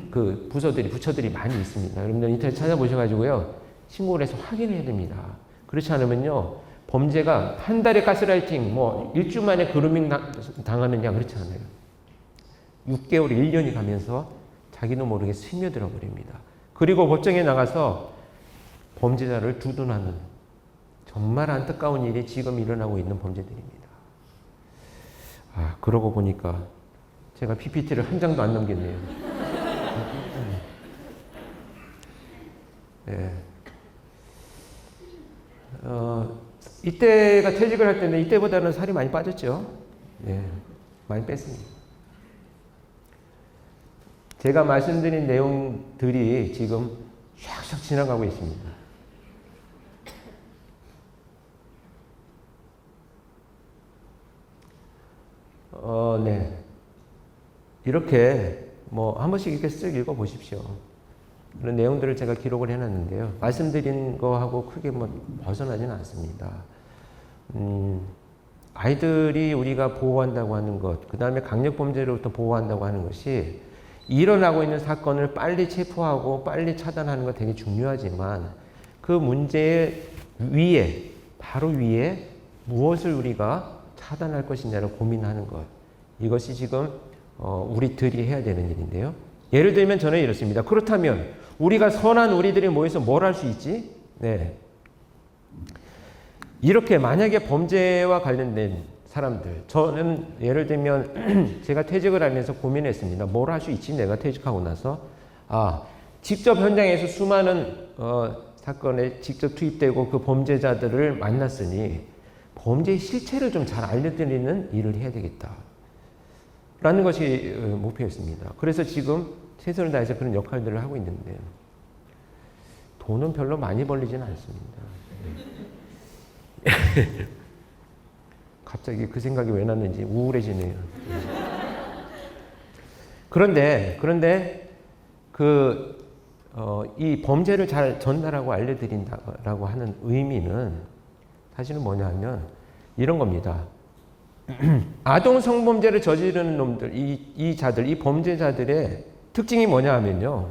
그 부처들이 많이 있습니다. 여러분들 인터넷 찾아보셔가지고요, 신고를 해서 확인해야 됩니다. 그렇지 않으면요, 범죄가 한 달에 가스라이팅, 뭐 일주 만에 그루밍 당하느냐, 그렇지 않아요. 6개월, 1년이 가면서 자기도 모르게 스며들어 버립니다. 그리고 법정에 나가서 범죄자를 두둔하는 정말 안타까운 일이 지금 일어나고 있는 범죄들입니다. 그러고 보니까 제가 PPT를 한 장도 안 넘겼네요. 네. 이때가 퇴직을 할 때는 이때보다는 살이 많이 빠졌죠. 네. 많이 뺐습니다. 제가 말씀드린 내용들이 지금 샥샥 지나가고 있습니다. 네. 이렇게 한 번씩 이렇게 쓱 읽어보십시오. 그런 내용들을 제가 기록을 해놨는데요. 말씀드린 거하고 크게 벗어나지는 않습니다. 아이들이 우리가 보호한다고 하는 것, 그 다음에 강력범죄로부터 보호한다고 하는 것이 일어나고 있는 사건을 빨리 체포하고 빨리 차단하는 것 되게 중요하지만 그 문제의 위에, 바로 위에 무엇을 우리가 차단할 것이냐를 고민하는 것. 이것이 지금 우리들이 해야 되는 일인데요. 예를 들면 저는 이렇습니다. 그렇다면 우리가 선한 우리들이 모여서 뭘 할 수 있지? 네. 이렇게 만약에 범죄와 관련된 사람들, 저는 예를 들면 제가 퇴직을 하면서 고민했습니다. 뭘 할 수 있지? 내가 퇴직하고 나서 직접 현장에서 수많은 사건에 직접 투입되고 그 범죄자들을 만났으니 범죄의 실체를 좀 잘 알려드리는 일을 해야 되겠다 라는 것이 목표였습니다. 그래서 지금 최선을 다해서 그런 역할들을 하고 있는데 돈은 별로 많이 벌리지는 않습니다. 갑자기 그 생각이 왜 났는지 우울해지네요. 그런데 이 범죄를 잘 전달하고 알려드린다라고 하는 의미는 사실은 뭐냐 하면 이런 겁니다. 아동 성범죄를 저지르는 놈들, 이 범죄자들의 특징이 뭐냐 하면요.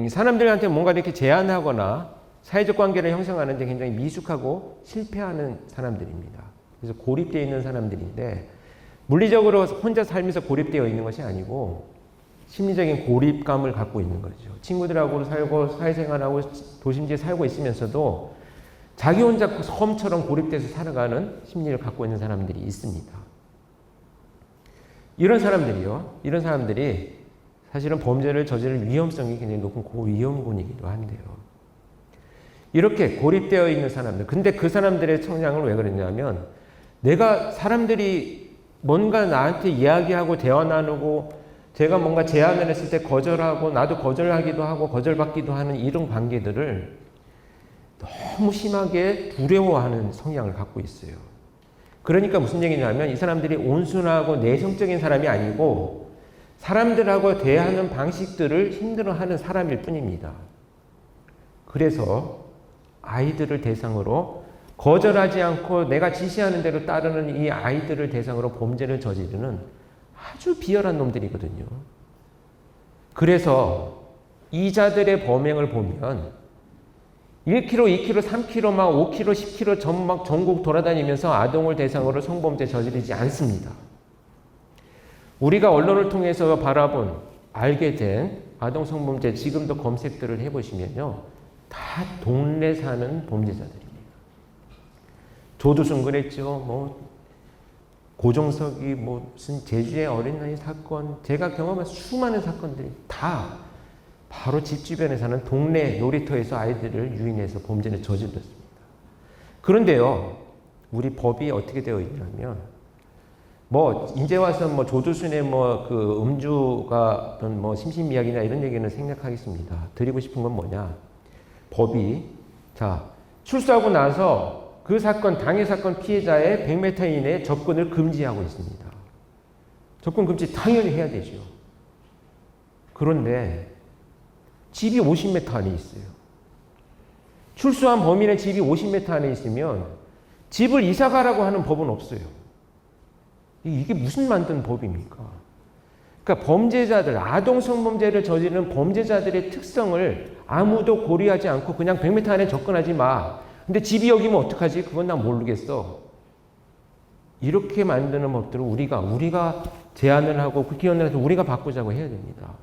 사람들한테 뭔가 이렇게 제안하거나 사회적 관계를 형성하는 데 굉장히 미숙하고 실패하는 사람들입니다. 그래서 고립되어 있는 사람들인데 물리적으로 혼자 살면서 고립되어 있는 것이 아니고 심리적인 고립감을 갖고 있는 거죠. 친구들하고 살고 사회생활하고 도심지에 살고 있으면서도 자기 혼자 섬처럼 고립돼서 살아가는 심리를 갖고 있는 사람들이 있습니다. 이런 사람들이 사실은 범죄를 저지를 위험성이 굉장히 높은 고위험군이기도 한데요. 이렇게 고립되어 있는 사람들, 근데 그 사람들의 성장을 왜 그랬냐면 내가 사람들이 뭔가 나한테 이야기하고 대화 나누고 제가 뭔가 제안을 했을 때 거절하고 나도 거절하기도 하고 거절받기도 하는 이런 관계들을 너무 심하게 두려워하는 성향을 갖고 있어요. 그러니까 무슨 얘기냐면 이 사람들이 온순하고 내성적인 사람이 아니고 사람들하고 대하는 방식들을 힘들어하는 사람일 뿐입니다. 그래서 아이들을 대상으로 거절하지 않고 내가 지시하는 대로 따르는 이 아이들을 대상으로 범죄를 저지르는 아주 비열한 놈들이거든요. 그래서 이자들의 범행을 보면 1km, 2km, 3km, 막 5km, 10km 전국 돌아다니면서 아동을 대상으로 성범죄 저지르지 않습니다. 우리가 언론을 통해서 알게 된 아동 성범죄 지금도 검색들을 해보시면요. 다 동네 사는 범죄자들입니다. 조두순 그랬죠. 고종석이 무슨 제주의 어린 나이 사건, 제가 경험한 수많은 사건들이 다 바로 집 주변에 사는 동네 놀이터에서 아이들을 유인해서 범죄를 저질렀습니다. 그런데요, 우리 법이 어떻게 되어 있냐면, 이제 와서 조두순의 그 음주가 어떤 심신미약이나 이런 얘기는 생략하겠습니다. 드리고 싶은 건 뭐냐? 법이, 출소하고 나서 그 사건, 당해 사건 피해자의 100m 이내에 접근을 금지하고 있습니다. 접근 금지 당연히 해야 되죠. 그런데 집이 50m 안에 있어요. 출소한 범인의 집이 50m 안에 있으면 집을 이사 가라고 하는 법은 없어요. 이게 무슨 만든 법입니까? 그러니까 범죄자들, 아동 성범죄를 저지르는 범죄자들의 특성을 아무도 고려하지 않고 그냥 100m 안에 접근하지 마. 근데 집이 여기면 어떡하지? 그건 난 모르겠어. 이렇게 만드는 법들을 우리가 제안을 하고 그 기원을 해서 우리가 바꾸자고 해야 됩니다.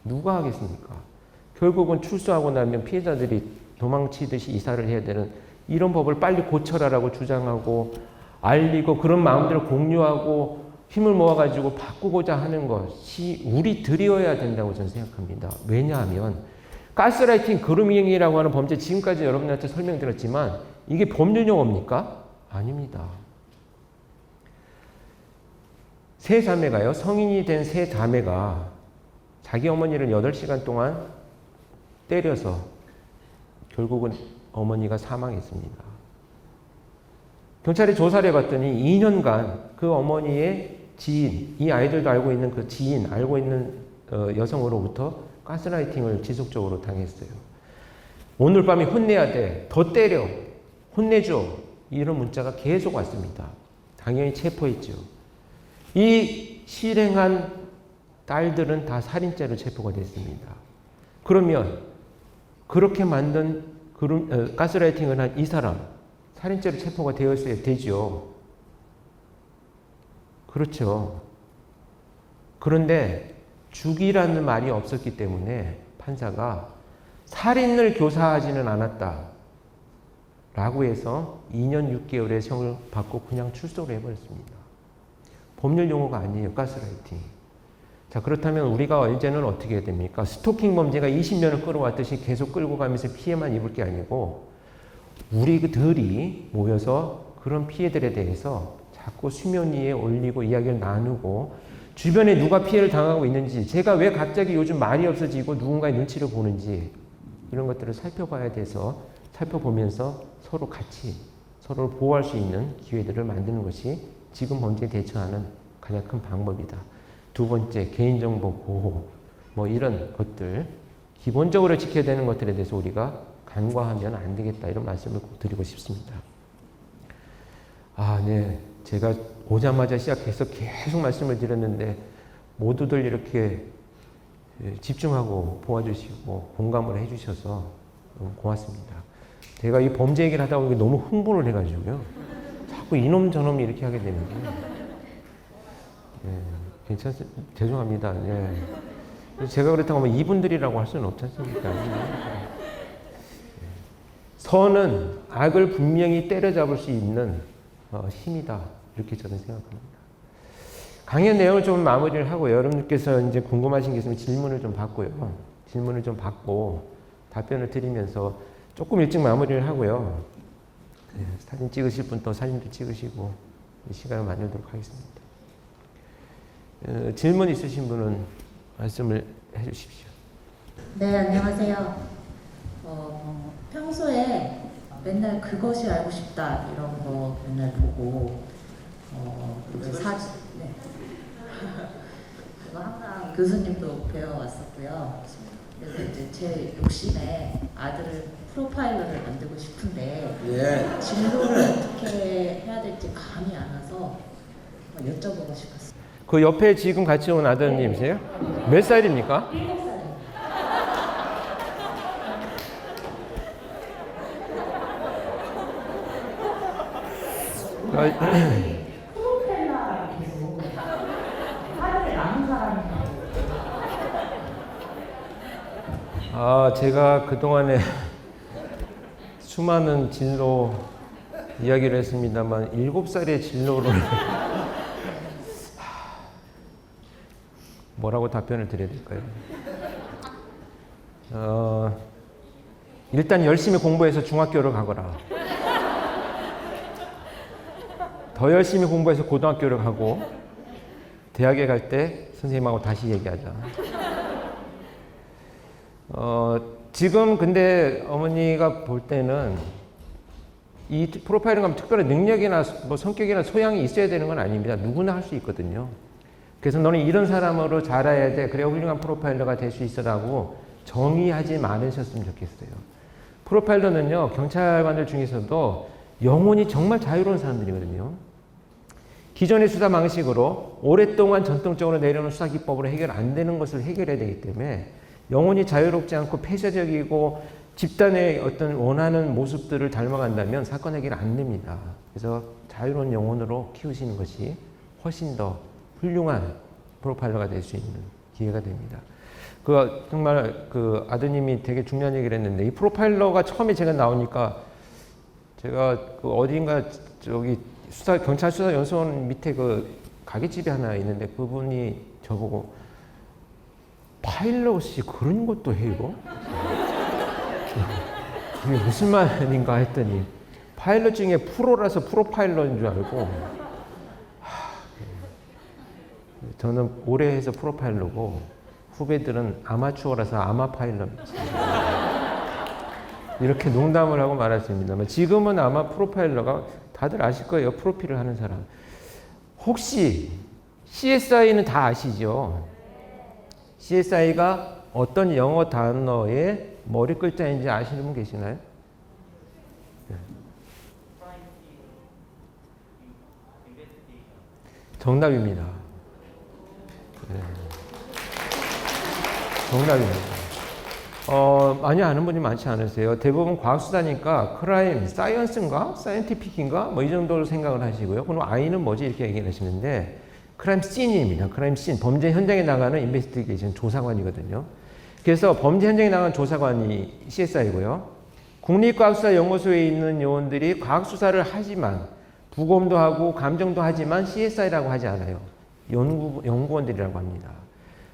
누가 하겠습니까? 결국은 출소하고 나면 피해자들이 도망치듯이 이사를 해야 되는 이런 법을 빨리 고쳐라라고 주장하고 알리고 그런 마음들을 공유하고 힘을 모아가지고 바꾸고자 하는 것이 우리들이어야 된다고 저는 생각합니다. 왜냐하면 가스라이팅, 그루밍이라고 하는 범죄 지금까지 여러분들한테 설명드렸지만 이게 법률 용어입니까? 아닙니다. 세 자매가요. 성인이 된 세 자매가 자기 어머니를 8시간 동안 때려서 결국은 어머니가 사망했습니다. 경찰이 조사를 해봤더니 2년간 그 어머니의 지인, 이 아이들도 알고 있는 그 지인, 알고 있는 여성으로부터 가스라이팅을 지속적으로 당했어요. 오늘 밤에 혼내야 돼. 더 때려. 혼내줘. 이런 문자가 계속 왔습니다. 당연히 체포했죠. 이 실행한 딸들은 다 살인죄로 체포가 됐습니다. 그러면 그렇게 만든 가스라이팅을 한 이 사람, 살인죄로 체포가 되었어야 되죠. 그렇죠. 그런데 죽이라는 말이 없었기 때문에 판사가 살인을 교사하지는 않았다 라고 해서 2년 6개월의 형을 받고 그냥 출소를 해버렸습니다. 법률 용어가 아니에요. 가스라이팅. 자, 그렇다면 우리가 이제는 어떻게 해야 됩니까? 스토킹 범죄가 20년을 끌어왔듯이 계속 끌고 가면서 피해만 입을 게 아니고 우리들이 모여서 그런 피해들에 대해서 자꾸 수면 위에 올리고 이야기를 나누고 주변에 누가 피해를 당하고 있는지, 제가 왜 갑자기 요즘 말이 없어지고 누군가의 눈치를 보는지 이런 것들을 살펴봐야 돼서 살펴보면서 서로 같이 서로를 보호할 수 있는 기회들을 만드는 것이 지금 범죄에 대처하는 가장 큰 방법이다. 두 번째, 개인정보 보호, 뭐 이런 것들 기본적으로 지켜야 되는 것들에 대해서 우리가 간과하면 안 되겠다, 이런 말씀을 꼭 드리고 싶습니다. 네. 제가 오자마자 시작해서 계속 말씀을 드렸는데 모두들 이렇게 집중하고 도와주시고 공감을 해주셔서 너무 고맙습니다. 제가 이 범죄 얘기를 하다 보니까 너무 흥분을 해가지고요. 자꾸 이놈 저놈 이렇게 하게 되는 게. 괜찮습니다. 죄송합니다. 제가 그렇다고 하면 이분들이라고 할 수는 없지 않습니까? 선은 악을 분명히 때려잡을 수 있는 힘이다. 이렇게 저는 생각합니다. 강연 내용을 좀 마무리를 하고요. 여러분들께서 이제 궁금하신 게 있으면 질문을 좀 받고요. 질문을 좀 받고 답변을 드리면서 조금 일찍 마무리를 하고요. 사진 찍으실 분 또 사진도 찍으시고 시간을 만들도록 하겠습니다. 질문 있으신 분은 말씀을 해주십시오. 네, 안녕하세요. 평소에 맨날 그것이 알고 싶다 이런 거 맨날 보고 이제 네. 그거 항상 교수님도 배워왔었고요. 그래서 이제 제 욕심에 아들을 프로파일러를 만들고 싶은데 진로를 어떻게 해야 될지 감이 안 와서 여쭤보고 싶었어요. 그 옆에 지금 같이 온 아드님이세요? 몇 살입니까? 7살입니다. 프로펠러가 계속 하늘에 남은 사람이 제가 그동안에 수많은 진로 이야기를 했습니다만 7살의 진로를 뭐라고 답변을 드려야 될까요? 일단 열심히 공부해서 중학교를 가거라. 더 열심히 공부해서 고등학교를 가고 대학에 갈 때 선생님하고 다시 얘기하자. 지금 근데 어머니가 볼 때는 이 프로파일링 하면 특별한 능력이나 뭐 성격이나 소양이 있어야 되는 건 아닙니다. 누구나 할 수 있거든요. 그래서 너는 이런 사람으로 자라야 돼. 그래야 훌륭한 프로파일러가 될 수 있어라고 정의하지 말으셨으면 좋겠어요. 프로파일러는요, 경찰관들 중에서도 영혼이 정말 자유로운 사람들이거든요. 기존의 수사 방식으로 오랫동안 전통적으로 내려오는 수사 기법으로 해결 안 되는 것을 해결해야 되기 때문에 영혼이 자유롭지 않고 폐쇄적이고 집단의 어떤 원하는 모습들을 닮아간다면 사건 해결 안 됩니다. 그래서 자유로운 영혼으로 키우시는 것이 훨씬 더 훌륭한 프로파일러가 될 수 있는 기회가 됩니다. 정말 아드님이 되게 중요한 얘기를 했는데, 이 프로파일러가 처음에 제가 나오니까 제가 어딘가 경찰 수사 연수원 밑에 가게집이 하나 있는데 그분이 저보고 파일럿이 그런 것도 해요? 이게 무슨 말인가 했더니 파일럿 중에 프로라서 프로파일럿인 줄 알고, 저는 오래 해서 프로파일러고 후배들은 아마추어라서 아마파일럿 이렇게 농담을 하고 말았습니다만, 지금은 아마 프로파일러가 다들 아실 거예요. 프로필을 하는 사람. 혹시 CSI는 다 아시죠? CSI가 어떤 영어 단어의 머리 글자인지 아시는 분 계시나요? 네. 정답입니다. 네. 정답입니다. 많이 아는 분이 많지 않으세요. 대부분 과학수다니까 크라임, 사이언스인가? 사이언티픽인가? 뭐 이 정도로 생각을 하시고요. 그럼 I는 뭐지? 이렇게 얘기를 하시는데 크라임 씬입니다. 크라임 씬. 범죄 현장에 나가는 인베스티게이션 조사관이거든요. 그래서 범죄 현장에 나가는 조사관이 CSI고요. 국립과학수사연구소에 있는 요원들이 과학수사를 하지만 부검도 하고 감정도 하지만 CSI라고 하지 않아요. 연구원들이라고 합니다.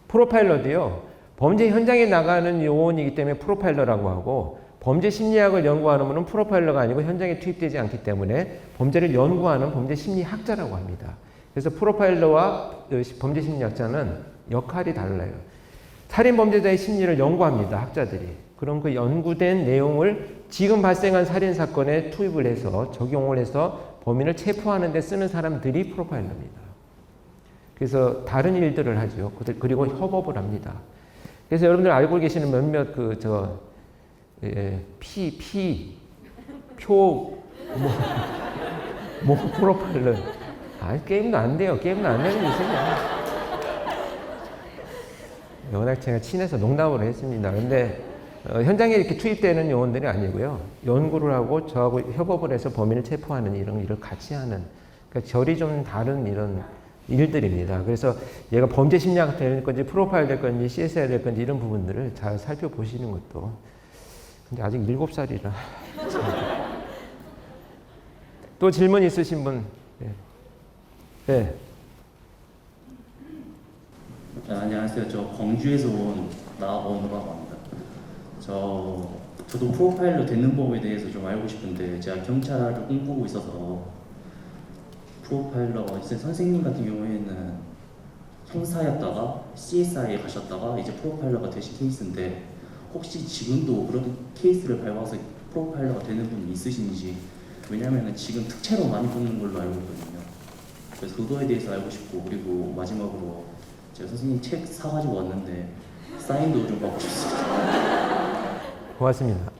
프로파일러도요. 범죄 현장에 나가는 요원이기 때문에 프로파일러라고 하고 범죄 심리학을 연구하는 분은 프로파일러가 아니고 현장에 투입되지 않기 때문에 범죄를 연구하는 범죄 심리학자라고 합니다. 그래서 프로파일러와 범죄 심리학자는 역할이 달라요. 살인 범죄자의 심리를 연구합니다. 학자들이. 그럼 그 연구된 내용을 지금 발생한 살인 사건에 투입을 해서 적용을 해서 범인을 체포하는 데 쓰는 사람들이 프로파일러입니다. 그래서 다른 일들을 하죠. 그리고 협업을 합니다. 그래서 여러분들 알고 계시는 몇몇 프로파일러. 게임도 안 돼요. 게임도 안 되는 있습니다. 워낙 제가 친해서 농담으로 했습니다. 근데 현장에 이렇게 투입되는 요원들이 아니고요. 연구를 하고 저하고 협업을 해서 범인을 체포하는 이런 일을 같이 하는, 그러니까 결이 좀 다른 이런 일들입니다. 그래서 얘가 범죄 심리학 될 건지 프로파일 될 건지 CSI 될 건지 이런 부분들을 잘 살펴보시는 것도. 근데 아직 7살이라. 또 질문 있으신 분? 네. 네. 안녕하세요. 저 광주에서 온 나원우라고 합니다. 저도 프로파일러 되는 법에 대해서 좀 알고 싶은데 제가 경찰을 꿈꾸고 있어서 프로파일러가 이제 선생님 같은 경우에는 형사였다가 CSI에 가셨다가 이제 프로파일러가 되신 케이스인데 혹시 지금도 그런 케이스를 밟아서 프로파일러가 되는 분이 있으신지. 왜냐하면 지금 특채로 많이 붙는 걸로 알고 있거든요. 그래서 그거에 대해서 알고 싶고, 그리고 마지막으로 제가 선생님 책 사가지고 왔는데 사인도 좀 받고 싶습니다. 고맙습니다.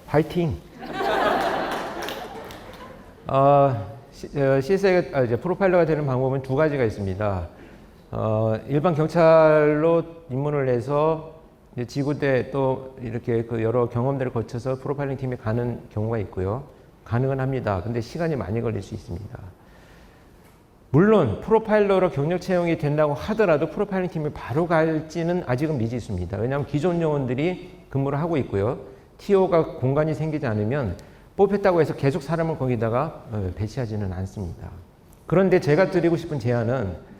파이팅! CSI가 이제 프로파일러가 되는 방법은 두 가지가 있습니다. 일반 경찰로 입문을 해서 이제 지구대 또 이렇게 그 여러 경험들을 거쳐서 프로파일링 팀에 가는 경우가 있고요. 가능은 합니다. 근데 시간이 많이 걸릴 수 있습니다. 물론 프로파일러로 경력 채용이 된다고 하더라도 프로파일링 팀에 바로 갈지는 아직은 미지수입니다. 왜냐하면 기존 요원들이 근무를 하고 있고요. TO가 공간이 생기지 않으면 뽑혔다고 해서 계속 사람을 거기다가 배치하지는 않습니다. 그런데 제가 드리고 싶은 제안은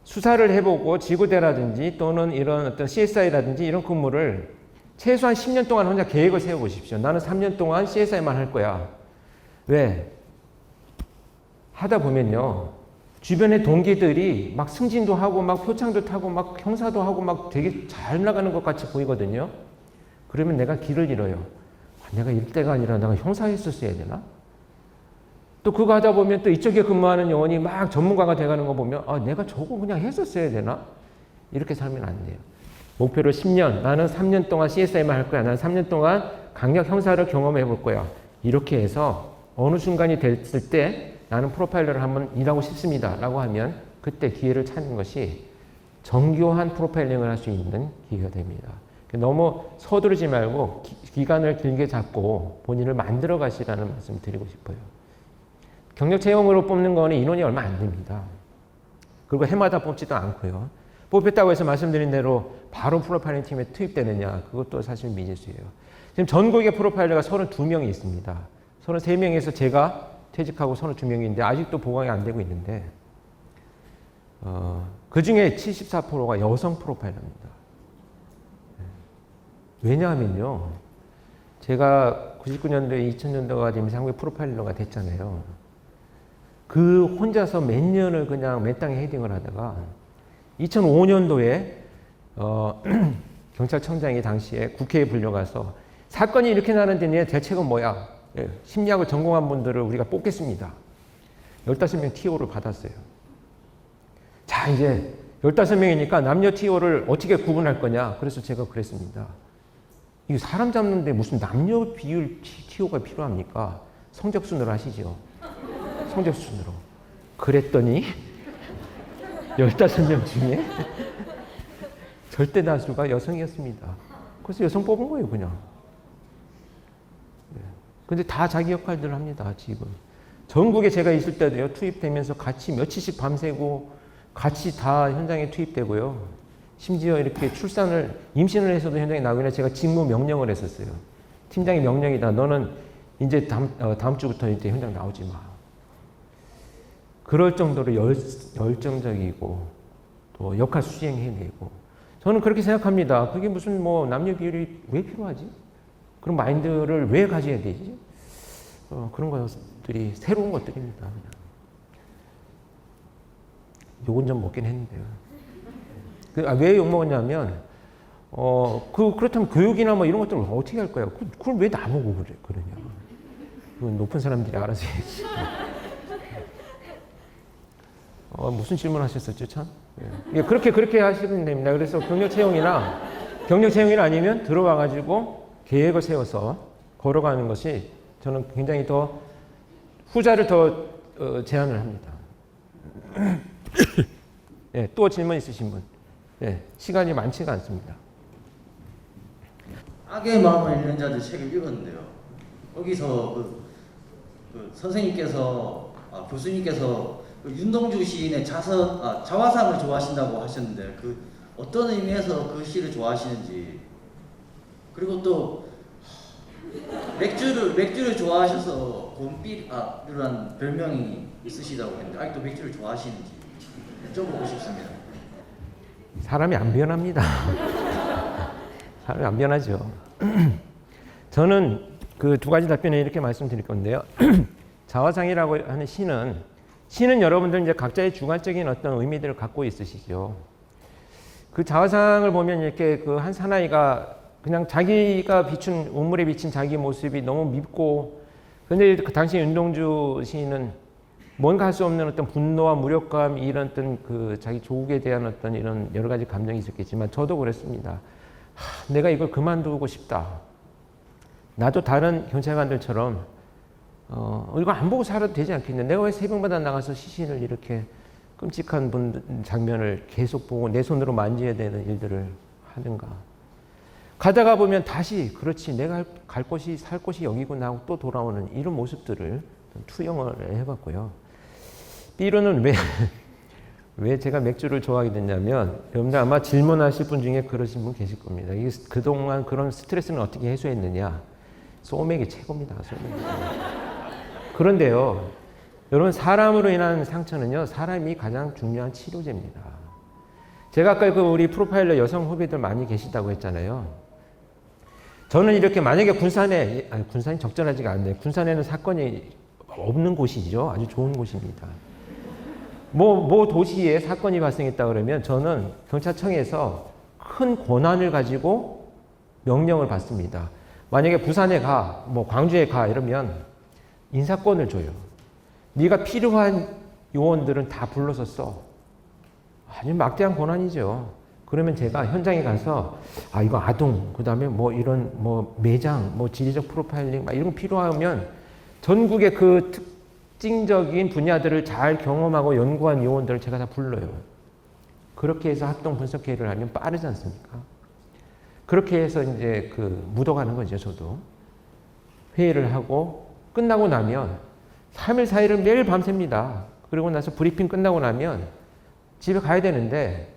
수사를 해보고 지구대라든지 또는 이런 어떤 CSI라든지 이런 근무를 최소한 10년 동안 혼자 계획을 세워보십시오. 나는 3년 동안 CSI만 할 거야. 왜? 하다 보면요. 주변의 동기들이 막 승진도 하고 막 표창도 타고 막 형사도 하고 막 되게 잘 나가는 것 같이 보이거든요. 그러면 내가 길을 잃어요. 내가 이때가 아니라 내가 형사했었어야 되나? 또 그거 하다 보면 또 이쪽에 근무하는 요원이 막 전문가가 돼가는 거 보면 내가 저거 그냥 했었어야 되나? 이렇게 살면 안 돼요. 목표를 10년, 나는 3년 동안 CSI만 할 거야. 나는 3년 동안 강력 형사를 경험해 볼 거야. 이렇게 해서 어느 순간이 됐을 때 나는 프로파일러를 한번 일하고 싶습니다. 라고 하면 그때 기회를 찾는 것이 정교한 프로파일링을 할 수 있는 기회가 됩니다. 너무 서두르지 말고 기간을 길게 잡고 본인을 만들어 가시라는 말씀을 드리고 싶어요. 경력 채용으로 뽑는 거는 인원이 얼마 안 됩니다. 그리고 해마다 뽑지도 않고요. 뽑혔다고 해서 말씀드린 대로 바로 프로파일링 팀에 투입되느냐, 그것도 사실 미지수예요. 지금 전국에 프로파일러가 32명이 있습니다. 33명에서 제가 퇴직하고 32명인데 아직도 보강이 안 되고 있는데 그 중에 74%가 여성 프로파일러입니다. 왜냐하면요, 제가 99년도에 2000년도가 되면서 한국의 프로파일러가 됐잖아요. 그 혼자서 몇 년을 그냥 맨땅에 헤딩을 하다가 2005년도에 경찰청장이 당시에 국회에 불려가서 사건이 이렇게 나는데 내 대책은 뭐야? 예, 심리학을 전공한 분들을 우리가 뽑겠습니다. 15명 TO를 받았어요. 자, 이제 15명이니까 남녀 TO를 어떻게 구분할 거냐? 그래서 제가 그랬습니다. 이거 사람 잡는데 무슨 남녀 비율 TO가 필요합니까? 성적순으로 하시죠. 성적순으로. 그랬더니 15명 중에 절대 다수가 여성이었습니다. 그래서 여성 뽑은 거예요, 그냥. 근데 다 자기 역할들을 합니다, 지금. 전국에 제가 있을 때도요, 투입되면서 같이 며칠씩 밤새고 같이 다 현장에 투입되고요. 심지어 이렇게 임신을 해서도 현장에 나오기는 제가 직무 명령을 했었어요. 팀장이 명령이다. 너는 이제 다음 주부터 이제 현장 나오지 마. 그럴 정도로 열정적이고 또 역할 수행해내고 저는 그렇게 생각합니다. 그게 무슨 뭐 남녀 비율이 왜 필요하지? 그런 마인드를 왜 가져야 되지? 그런 것들이 새로운 것들입니다. 그냥. 욕은 좀 먹긴 했는데요. 왜 욕먹었냐면 그렇다면 교육이나 뭐 이런 것들을 어떻게 할 거야? 그걸 왜 나보고 그러냐? 그건 높은 사람들이 알아서 해야지. 무슨 질문 하셨었죠, 참? 예, 그렇게 하시면 됩니다. 그래서 경력 채용이나 아니면 들어와가지고 계획을 세워서 걸어가는 것이 저는 굉장히 더 후자를 더 제안을 합니다. 예, 또 질문 있으신 분? 예, 시간이 많지가 않습니다. 악의 마음을 읽는 자들 책을 읽었는데요. 거기서 그 선생님께서 교수님께서 그 윤동주 시인의 자화상을 좋아하신다고 하셨는데 그 어떤 의미에서 그 시를 좋아하시는지 그리고 또 맥주를 좋아하셔서 곰삐라는 별명이 있으시다고 했는데 아직도 맥주를 좋아하시는지 여쭤보고 싶습니다. 사람이 안 변합니다. 사람이 안 변하죠. 저는 그 두 가지 답변을 이렇게 말씀드릴 건데요. 자화상이라고 하는 시는 여러분들 이제 각자의 주관적인 어떤 의미들을 갖고 있으시죠. 그 자화상을 보면 이렇게 그 한 사나이가 그냥 자기가 비춘 우물에 비친 자기 모습이 너무 밉고, 근데 그 당시 윤동주 시인은 뭔가 할 수 없는 어떤 분노와 무력감, 이런 어떤 그 자기 조국에 대한 어떤 이런 여러 가지 감정이 있었겠지만 저도 그랬습니다. 내가 이걸 그만두고 싶다. 나도 다른 경찰관들처럼 이거 안 보고 살아도 되지 않겠냐. 내가 왜 새벽마다 나가서 시신을 이렇게 끔찍한 장면을 계속 보고 내 손으로 만져야 되는 일들을 하는가. 가다가 보면 다시 그렇지 내가 갈 곳이 살 곳이 여기구나 하고 또 돌아오는 이런 모습들을 투영을 해봤고요. 삐로는 왜 제가 맥주를 좋아하게 됐냐면 여러분들 아마 질문하실 분 중에 그러신 분 계실 겁니다. 이게 그동안 그런 스트레스는 어떻게 해소했느냐. 소맥이 최고입니다. 소맥이. 그런데요. 여러분 사람으로 인한 상처는요. 사람이 가장 중요한 치료제입니다. 제가 아까 우리 프로파일러 여성 후배들 많이 계시다고 했잖아요. 저는 이렇게 만약에 군산이 적절하지가 않네요. 군산에는 사건이 없는 곳이죠. 아주 좋은 곳입니다. 뭐 도시에 사건이 발생했다 그러면 저는 경찰청에서 큰 권한을 가지고 명령을 받습니다. 만약에 부산에 가, 뭐 광주에 가 이러면 인사권을 줘요. 네가 필요한 요원들은 다 불러서 써. 아주 막대한 권한이죠. 그러면 제가 현장에 가서 이거 아동, 그다음에 뭐 이런 뭐 매장, 뭐 지리적 프로파일링 막 이런 거 필요하면 전국의 그 특징적인 분야들을 잘 경험하고 연구한 요원들을 제가 다 불러요. 그렇게 해서 합동 분석회의를 하면 빠르지 않습니까? 그렇게 해서 이제 묻어가는 거죠, 저도. 회의를 하고 끝나고 나면 3일, 4일을 매일 밤새입니다. 그리고 나서 브리핑 끝나고 나면 집에 가야 되는데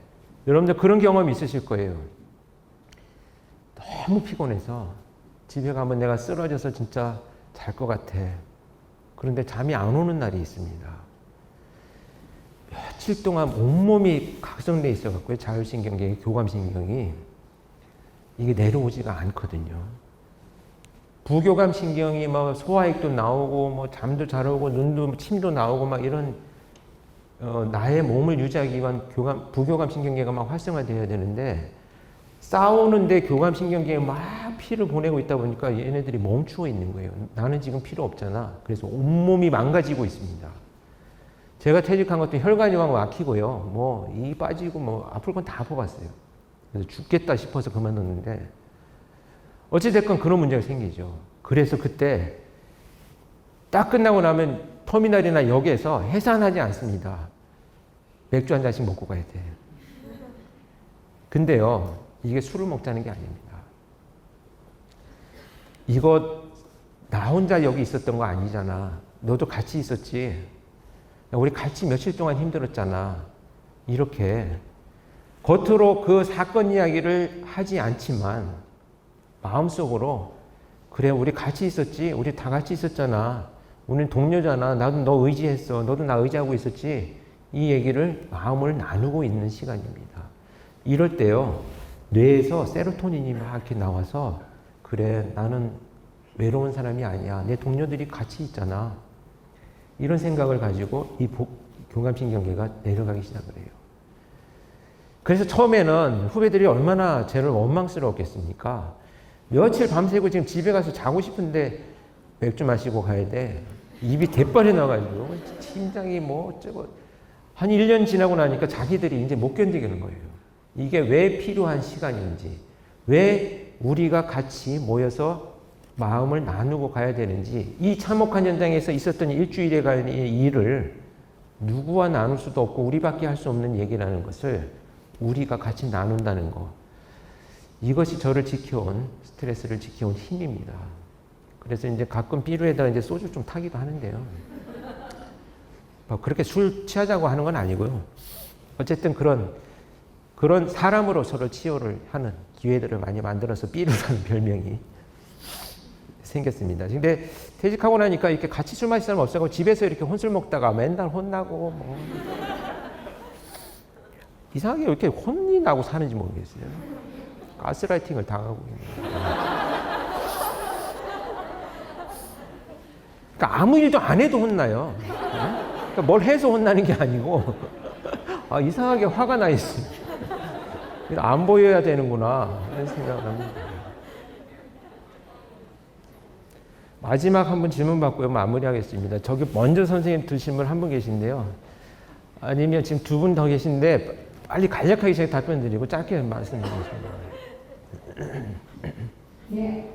여러분들 그런 경험이 있으실 거예요. 너무 피곤해서 집에 가면 내가 쓰러져서 진짜 잘 것 같아. 그런데 잠이 안 오는 날이 있습니다. 며칠 동안 온몸이 각성돼 있어갖고요. 자율신경계, 교감신경이 이게 내려오지가 않거든요. 부교감신경이 막 소화액도 나오고 뭐 잠도 잘 오고 눈도 침도 나오고 막 이런 나의 몸을 유지하기 위한 부교감신경계가 막 활성화되어야 되는데 싸우는데 교감신경계에 막 피를 보내고 있다 보니까 얘네들이 멈추어 있는 거예요. 나는 지금 필요 없잖아. 그래서 온몸이 망가지고 있습니다. 제가 퇴직한 것도 혈관이 막 막히고요. 뭐, 이 빠지고 뭐, 아플 건 다 아파봤어요. 그래서 죽겠다 싶어서 그만뒀는데, 어찌됐건 그런 문제가 생기죠. 그래서 그때 딱 끝나고 나면 터미널이나 역에서 해산하지 않습니다. 맥주 한 잔씩 먹고 가야 돼. 근데요, 이게 술을 먹자는 게 아닙니다. 이거 나 혼자 여기 있었던 거 아니잖아. 너도 같이 있었지. 우리 같이 며칠 동안 힘들었잖아. 이렇게 겉으로 그 사건 이야기를 하지 않지만 마음속으로 그래 우리 같이 있었지. 우리 다 같이 있었잖아. 우리는 동료잖아. 나도 너 의지했어. 너도 나 의지하고 있었지. 이 얘기를 마음을 나누고 있는 시간입니다. 이럴 때요. 뇌에서 세로토닌이 막 이렇게 나와서 그래 나는 외로운 사람이 아니야. 내 동료들이 같이 있잖아. 이런 생각을 가지고 이 교감신경계가 내려가기 시작을 해요. 그래서 처음에는 후배들이 얼마나 쟤를 원망스러웠겠습니까? 며칠 밤새고 지금 집에 가서 자고 싶은데 맥주 마시고 가야 돼. 입이 대빨이 나가지고 심장이 뭐 어쩌고 한 1년 지나고 나니까 자기들이 이제 못 견디겠는 거예요. 이게 왜 필요한 시간인지, 왜 우리가 같이 모여서 마음을 나누고 가야 되는지, 이 참혹한 현장에서 있었던 일주일간의 일을 누구와 나눌 수도 없고 우리밖에 할 수 없는 얘기라는 것을 우리가 같이 나눈다는 거. 이것이 저를 지켜온, 스트레스를 지켜온 힘입니다. 그래서 이제 가끔 비루에다가 이제 소주 좀 타기도 하는데요. 뭐 그렇게 술 취하자고 하는 건 아니고요. 어쨌든 그런 사람으로 서로 치유를 하는 기회들을 많이 만들어서 삐루라는 별명이 생겼습니다. 근데 퇴직하고 나니까 이렇게 같이 술 마실 사람 없어서 집에서 이렇게 혼술 먹다가 맨날 혼나고 뭐 이상하게 왜 이렇게 혼이 나고 사는지 모르겠어요. 가스라이팅을 당하고 있는 거예요. 그러니까 아무 일도 안 해도 혼나요. 그러니까 뭘 해서 혼나는 게 아니고 이상하게 화가 나 있어요. 안 보여야 되는구나 이런 생각을 합니다. 마지막 한 분 질문 받고요. 마무리하겠습니다. 저기 먼저 선생님 드신 분 한 분 계신데요. 아니면 지금 두 분 더 계신데 빨리 간략하게 제가 답변 드리고 짧게 말씀드리겠습니다. 네.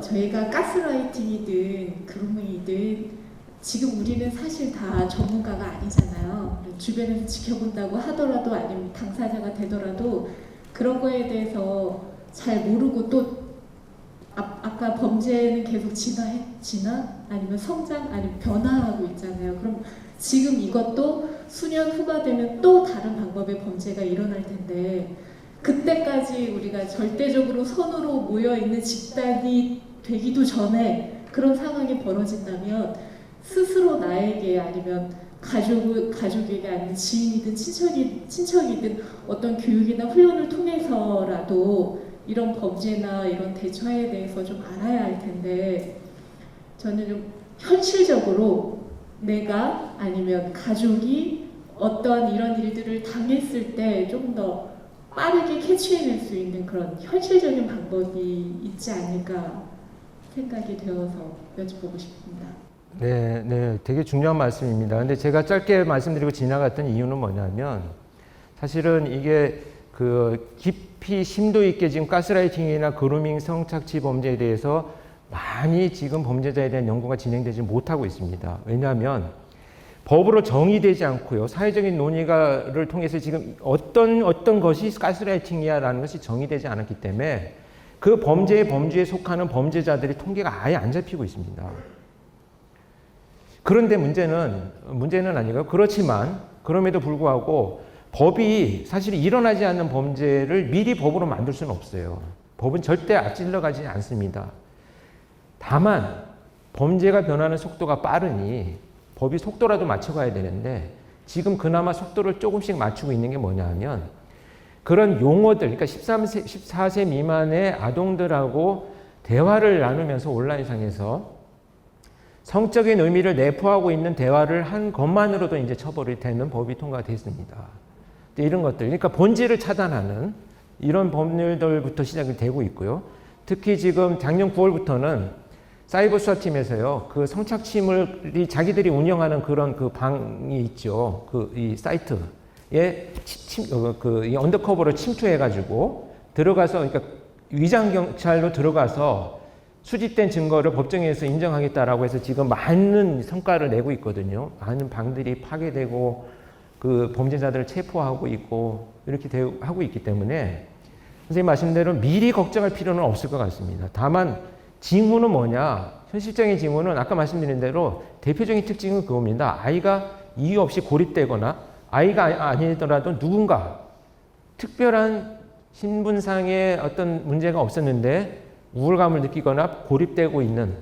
저희가 가스라이팅이든 그루밍이든 지금 우리는 사실 다 전문가가 아니잖아요. 주변에서 지켜본다고 하더라도 아니면 당사자가 되더라도 그런 거에 대해서 잘 모르고 또 아까 범죄는 계속 진화 아니면 성장 아니면 변화하고 있잖아요. 그럼 지금 이것도 수년 후가 되면 또 다른 방법의 범죄가 일어날 텐데 그때까지 우리가 절대적으로 선으로 모여있는 집단이 되기도 전에 그런 상황이 벌어진다면 스스로 나에게 아니면 가족에게 아니면 지인이든 친척이든 어떤 교육이나 훈련을 통해서라도 이런 범죄나 이런 대처에 대해서 좀 알아야 할 텐데 저는 좀 현실적으로 내가 아니면 가족이 어떤 이런 일들을 당했을 때 좀 더 빠르게 캐치해낼 수 있는 그런 현실적인 방법이 있지 않을까 생각이 되어서 여쭤보고 싶습니다. 네, 되게 중요한 말씀입니다. 근데 제가 짧게 말씀드리고 지나갔던 이유는 뭐냐면 사실은 이게 그 깊이 심도 있게 지금 가스라이팅이나 그루밍 성착취 범죄에 대해서 많이 지금 범죄자에 대한 연구가 진행되지 못하고 있습니다. 왜냐하면 법으로 정의되지 않고요. 사회적인 논의를 통해서 지금 어떤 것이 가스라이팅이야라는 것이 정의되지 않았기 때문에 그 범죄에 속하는 범죄자들의 통계가 아예 안 잡히고 있습니다. 그런데 문제는 아니고요. 그렇지만 그럼에도 불구하고 법이 사실 일어나지 않는 범죄를 미리 법으로 만들 수는 없어요. 법은 절대 앞질러 가지 않습니다. 다만 범죄가 변하는 속도가 빠르니 법이 속도라도 맞춰가야 되는데 지금 그나마 속도를 조금씩 맞추고 있는 게 뭐냐 하면 그런 용어들, 그러니까 14세 미만의 아동들하고 대화를 나누면서 온라인상에서 성적인 의미를 내포하고 있는 대화를 한 것만으로도 이제 처벌이 되는 법이 통과됐습니다. 이런 것들, 그러니까 본질을 차단하는 이런 법률들부터 시작이 되고 있고요. 특히 지금 작년 9월부터는 사이버 수사팀에서요, 그 성착취물이 자기들이 운영하는 그런 그 방이 있죠. 그 이 사이트에 이 언더커버로 침투해가지고 들어가서, 그러니까 위장 경찰로 들어가서 수집된 증거를 법정에서 인정하겠다라고 해서 지금 많은 성과를 내고 있거든요. 많은 방들이 파괴되고 그 범죄자들을 체포하고 있고 이렇게 하고 있기 때문에 선생님 말씀대로 미리 걱정할 필요는 없을 것 같습니다. 다만 징후는 뭐냐? 현실적인 징후는 아까 말씀드린 대로 대표적인 특징은 그겁니다. 아이가 이유 없이 고립되거나 아이가 아니더라도 누군가 특별한 신분상의 어떤 문제가 없었는데 우울감을 느끼거나 고립되고 있는,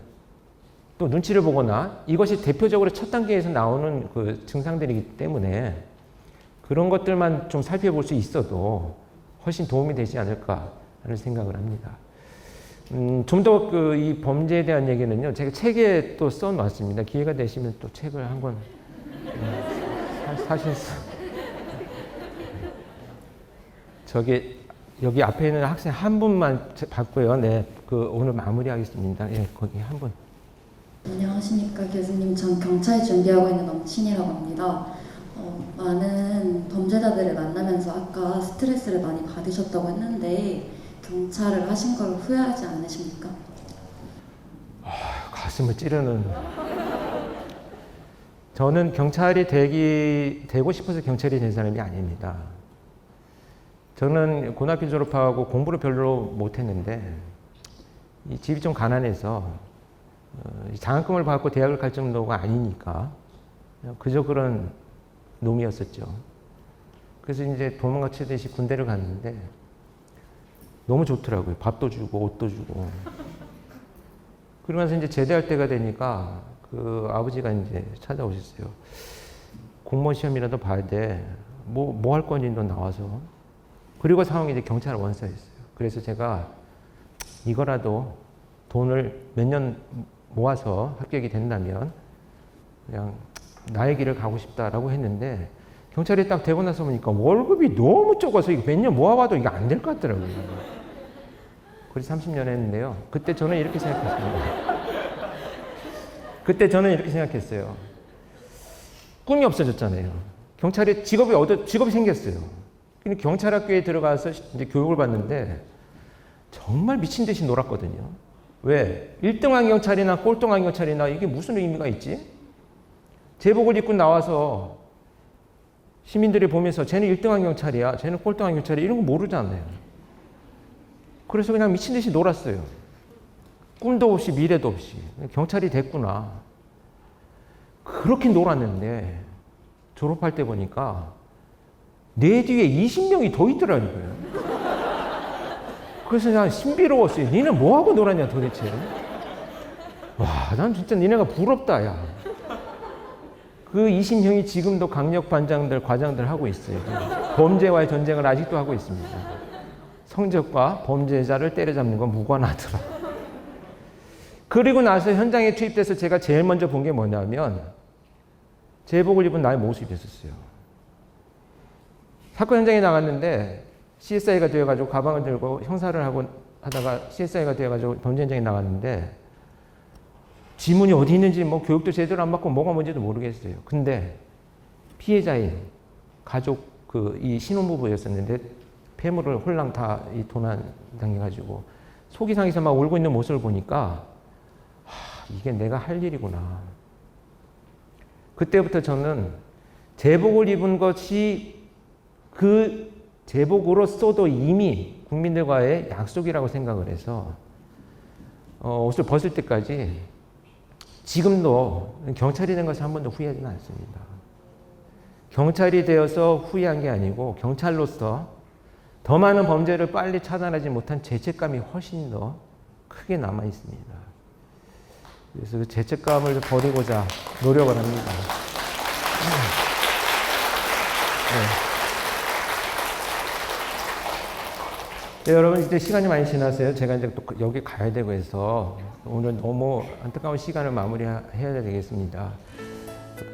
또 눈치를 보거나, 이것이 대표적으로 첫 단계에서 나오는 그 증상들이기 때문에 그런 것들만 좀 살펴볼 수 있어도 훨씬 도움이 되지 않을까 하는 생각을 합니다. 좀 더 그 이 범죄에 대한 얘기는요, 제가 책에 또 써놨습니다. 기회가 되시면 또 책을 한 권 사실 저기 여기 앞에 있는 학생 한 분만 받고요. 네, 그 오늘 마무리하겠습니다. 예, 거기 한 분. 안녕하십니까 교수님. 전 경찰 준비하고 있는 엄친이라고 합니다. 많은 범죄자들을 만나면서 아까 스트레스를 많이 받으셨다고 했는데 경찰을 하신 걸 후회하지 않으십니까? 가슴을 찌르는. 저는 경찰이 되고 싶어서 경찰이 된 사람이 아닙니다. 저는 고등학교 졸업하고 공부를 별로 못했는데 이 집이 좀 가난해서 장학금을 받고 대학을 갈 정도가 아니니까 그저 그런 놈이었었죠. 그래서 이제 도망가 치듯이 군대를 갔는데 너무 좋더라고요. 밥도 주고 옷도 주고. 그러면서 이제 제대할 때가 되니까 그 아버지가 이제 찾아오셨어요. 공무원 시험이라도 봐야 돼. 뭐 할 거니 너 나와서. 그리고 상황이 이제 경찰 원서였어요. 그래서 제가 이거라도 돈을 몇 년 모아서 합격이 된다면 그냥 나의 길을 가고 싶다라고 했는데 경찰에 딱 되고 나서 보니까 월급이 너무 적어서 이거 몇 년 모아봐도 이게 안 될 것 같더라고요. 그래서 30년 했는데요. 그때 저는 이렇게 생각했습니다. 그때 저는 이렇게 생각했어요. 꿈이 없어졌잖아요. 경찰에 직업이 생겼어요. 근데 경찰학교에 들어가서 이제 교육을 받는데 정말 미친 듯이 놀았거든요. 왜? 1등한 경찰이나 꼴등한 경찰이나 이게 무슨 의미가 있지? 제복을 입고 나와서 시민들이 보면서 쟤는 1등한 경찰이야, 쟤는 꼴등한 경찰이야 이런 거 모르잖아요. 그래서 그냥 미친 듯이 놀았어요. 꿈도 없이 미래도 없이. 경찰이 됐구나. 그렇게 놀았는데 졸업할 때 보니까 내 뒤에 20명이 더 있더라고요. 그래서 난 신비로웠어요. 니네 뭐하고 놀았냐 도대체. 와, 난 진짜 니네가 부럽다 야. 그 20명이 지금도 강력 반장들, 과장들 하고 있어요. 범죄와의 전쟁을 아직도 하고 있습니다. 성적과 범죄자를 때려잡는 건 무관하더라. 그리고 나서 현장에 투입돼서 제가 제일 먼저 본 게 뭐냐면 제복을 입은 나의 모습이었어요. 사건 현장에 나갔는데 CSI가 되어가지고 가방을 들고 형사를 하다가 CSI가 되어가지고 범죄 현장에 나갔는데 지문이 어디 있는지 뭐 교육도 제대로 안 받고 뭐가 뭔지도 모르겠어요. 근데 피해자인 가족 이 신혼부부였었는데 폐물을 홀랑 다 이 도난 당해가지고 속이 상해서 막 울고 있는 모습을 보니까 이게 내가 할 일이구나. 그때부터 저는 제복을 입은 것이 그 제복으로서도 이미 국민들과의 약속이라고 생각을 해서 옷을 벗을 때까지 지금도 경찰이 된 것을 한 번도 후회하지는 않습니다. 경찰이 되어서 후회한 게 아니고 경찰로서 더 많은 범죄를 빨리 차단하지 못한 죄책감이 훨씬 더 크게 남아 있습니다. 그래서 그 죄책감을 버리고자 노력을 합니다. 네, 여러분 이제 시간이 많이 지나서요. 제가 이제 또 여기 가야 되고 해서 오늘 너무 안타까운 시간을 마무리해야 되겠습니다.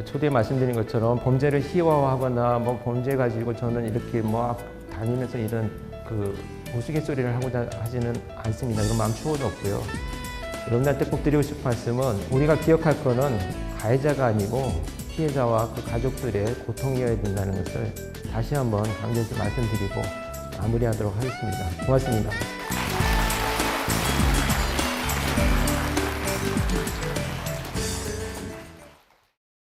초대에 말씀드린 것처럼 범죄를 희화화하거나 뭐 범죄 가지고 저는 이렇게 막 다니면서 이런 그 우스갯소리를 하고자 하지는 않습니다. 그런 마음 추호도 없고요. 여러분들한테 꼭 드리고 싶은 말씀은 우리가 기억할 거는 가해자가 아니고 피해자와 그 가족들의 고통이어야 된다는 것을 다시 한번 강조해서 말씀드리고 마무리하도록 하겠습니다. 고맙습니다.